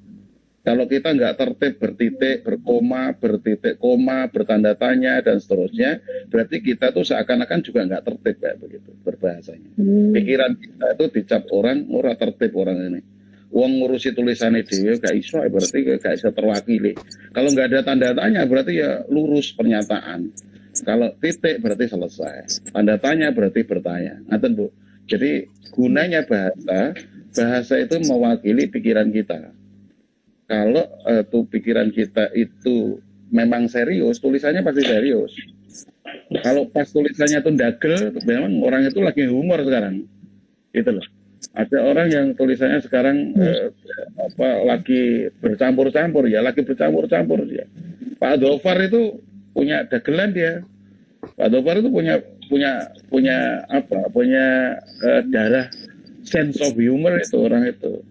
Kalau kita nggak tertib bertitik, berkoma, bertitik koma, bertanda tanya dan seterusnya, berarti kita tuh seakan-akan juga nggak tertib kayak begitu berbahasanya. Pikiran kita itu dicap orang tertib orang ini. Uang ngurusi tulisannya dia gak iso, berarti gak bisa terwakili. Kalau nggak ada tanda tanya berarti ya lurus pernyataan. Kalau titik berarti selesai. Tanda tanya berarti bertanya. Ngaten Bu. Jadi gunanya bahasa itu mewakili pikiran kita. Kalau tuh pikiran kita itu memang serius, tulisannya pasti serius. Kalau pas tulisannya tuh dagel, memang orang itu lagi humor sekarang, gitu loh. Ada orang yang tulisannya sekarang lagi bercampur-campur ya, Pak Dofar itu punya dagelan dia. Pak Dofar itu punya darah sense of humor itu orang itu.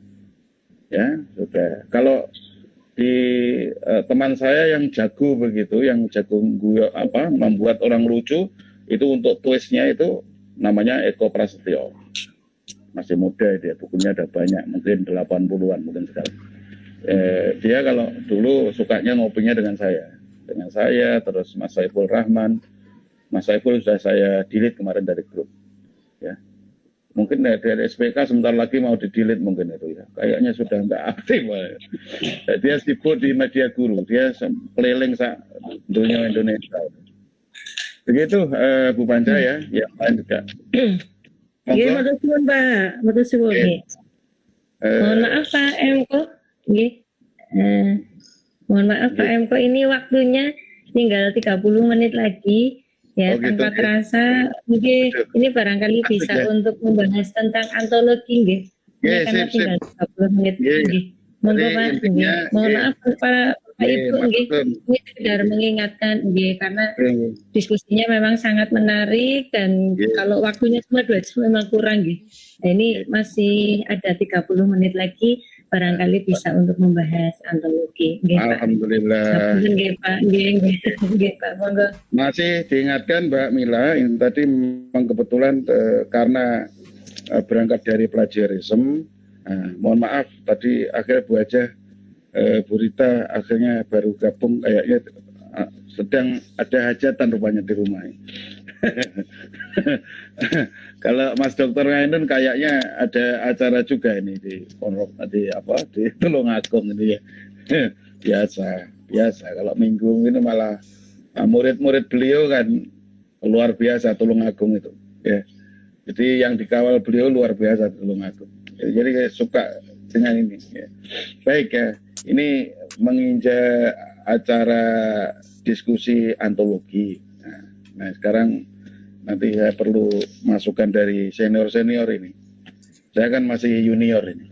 Ya, sudah. Kalau di teman saya yang jago begitu, yang jago membuat orang lucu, itu untuk twistnya itu namanya Eko Prasetyo. Masih muda dia, bukunya ada banyak, mungkin 80-an mungkin sekarang. Dia kalau dulu sukanya ngopinya dengan saya, terus Mas Saiful Rahman. Mas Saiful sudah saya delete kemarin dari grup. Ya. Mungkin dari SPK sebentar lagi mau di-delete mungkin itu ya. Kayaknya sudah nggak aktif. Dia sibuk di media guru. Dia keliling dunia Indonesia. Begitu Bu Panca ya. Yang lain juga. Iya, matur suwun Pak. Matur suwun nggih. Mohon maaf Pak Emko. Nggih. Mohon maaf Pak Emko, ini waktunya tinggal 30 menit lagi. Ya, tanpa terasa, mungkin ini barangkali bisa untuk membahas tentang antologi, nggih. Karena tinggal 30 menit lagi. Monggo Pak, mohon maaf Pak Ibu, nggih. Ini sekedar mengingatkan, nggih, karena diskusinya memang sangat menarik dan kalau waktunya cuma 2 jam memang kurang, nggih. Nah, ini masih ada 30 menit lagi. Barangkali bisa untuk membahas antologi. Alhamdulillah. Nggih Pak, nggih Pak, monggo. Masih diingatkan Mbak Mila, ini tadi memang kebetulan karena berangkat dari plagiarism. Mohon maaf tadi akhirnya Bu Aja, Bu Rita akhirnya baru gabung, kayaknya sedang ada hajatan rupanya di rumah. Kalau Mas Dokter Ngainun kayaknya ada acara juga ini di Ponrok di Tulungagung ini ya. biasa kalau minggu ini malah murid-murid beliau kan luar biasa Tulungagung itu ya. Jadi yang dikawal beliau luar biasa Tulungagung. Jadi suka dengan ini ya. Baik ya, ini menginjak acara diskusi antologi. Nah sekarang nanti saya perlu masukan dari senior-senior ini. Saya kan masih junior ini.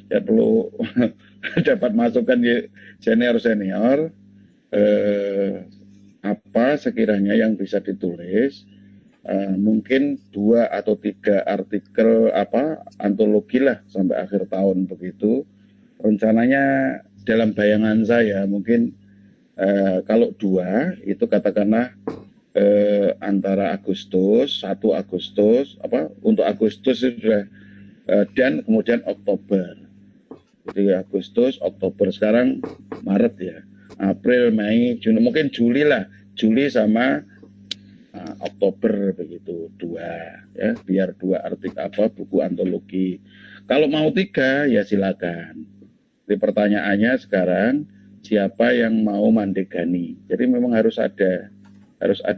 Saya perlu dapat masukan senior-senior apa sekiranya yang bisa ditulis. Mungkin 2 atau 3 artikel antologi lah sampai akhir tahun begitu. Rencananya dalam bayangan saya mungkin kalau 2 itu katakanlah antara Agustus 1 Agustus untuk Agustus sudah dan kemudian Oktober. Jadi Agustus, Oktober, sekarang Maret ya, April, Mei, Juni, mungkin Juli lah, Juli sama Oktober begitu 2 ya, biar 2 artikel buku antologi. Kalau mau 3 ya silakan. Jadi pertanyaannya sekarang siapa yang mau mandegani. Jadi memang harus ada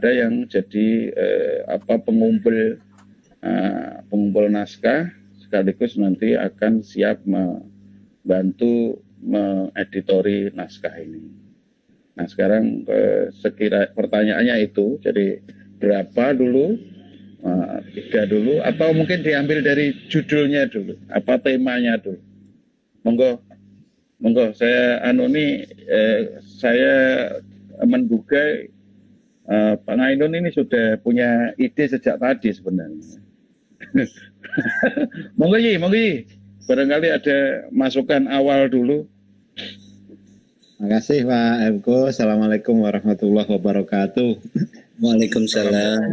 yang jadi pengumpul naskah sekaligus nanti akan siap membantu mengeditori naskah ini. Nah sekarang pertanyaannya itu, jadi berapa dulu, 3 dulu, atau mungkin diambil dari judulnya dulu, apa temanya dulu. Monggo, saya saya menduga Pak Ainun ini sudah punya ide sejak tadi sebenarnya. Monggo Yi, barangkali ada masukan awal dulu. Terima kasih Pak Emko. Assalamualaikum warahmatullahi wabarakatuh. Waalaikumsalam.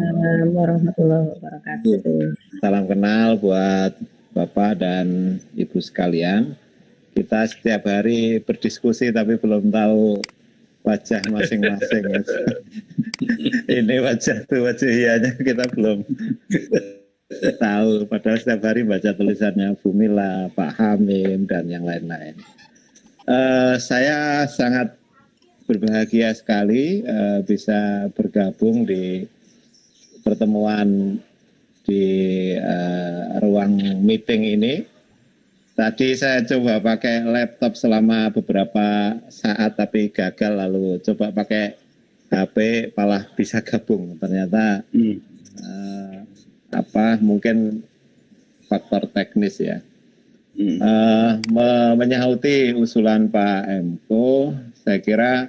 warahmatullahi wabarakatuh. Salam kenal buat Bapak dan Ibu sekalian. Kita setiap hari berdiskusi tapi belum tahu wajah masing-masing. Ini wajah tuh wajah ianya kita belum tahu. Padahal setiap hari baca tulisannya Bu Mila, Pak Hamim, dan yang lain-lain. Saya sangat berbahagia sekali bisa bergabung di pertemuan di ruang meeting ini. Tadi saya coba pakai laptop selama beberapa saat tapi gagal, lalu coba pakai HP malah bisa gabung. Ternyata mungkin faktor teknis ya. Menyahauti usulan Pak Emko, saya kira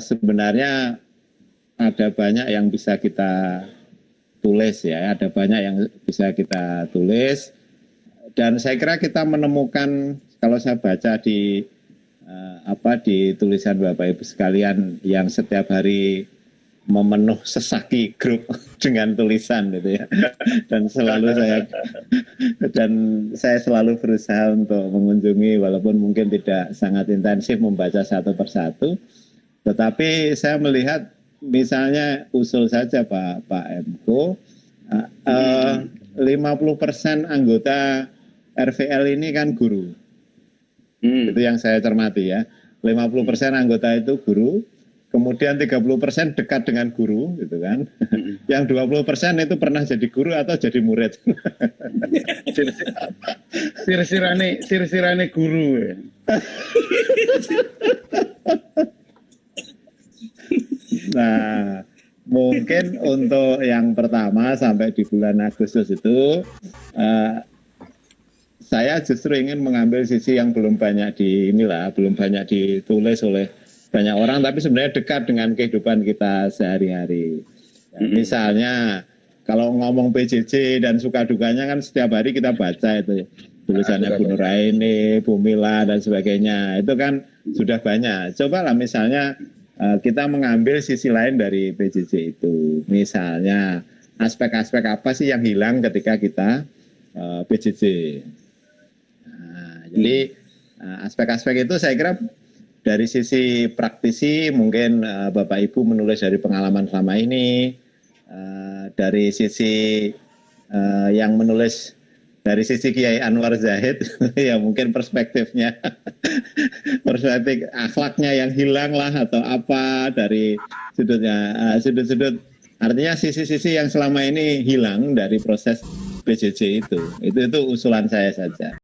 sebenarnya ada banyak yang bisa kita tulis ya, ada banyak yang bisa kita tulis, dan saya kira kita menemukan, kalau saya baca di di tulisan Bapak Ibu sekalian yang setiap hari memenuh sesaki grup dengan tulisan gitu ya, dan saya selalu berusaha untuk mengunjungi walaupun mungkin tidak sangat intensif membaca satu persatu, tetapi saya melihat misalnya usul saja Pak Emko, 50% anggota RVL ini kan guru, itu yang saya cermati ya, 50% anggota itu guru. Kemudian 30% dekat dengan guru, gitu kan. Yang 20% itu pernah jadi guru atau jadi murid. Sir-sirane guru. Ya. Nah, mungkin untuk yang pertama sampai di bulan Agustus itu, saya justru ingin mengambil sisi yang belum banyak belum banyak ditulis oleh banyak orang, tapi sebenarnya dekat dengan kehidupan kita sehari-hari. Ya, misalnya kalau ngomong PJJ dan suka dukanya kan setiap hari kita baca itu ya, tulisannya Bu Nuraini, Bu Mila dan sebagainya. Itu kan sudah banyak. Cobalah misalnya kita mengambil sisi lain dari PJJ itu. Misalnya aspek-aspek apa sih yang hilang ketika kita PJJ. Nah, jadi aspek-aspek itu saya kira dari sisi praktisi mungkin Bapak Ibu menulis dari pengalaman selama ini, dari sisi yang menulis dari sisi Kiai Anwar Zahid ya mungkin perspektif akhlaknya yang hilang lah atau apa dari sudut-sudut, artinya sisi-sisi yang selama ini hilang dari proses PJJ itu usulan saya saja.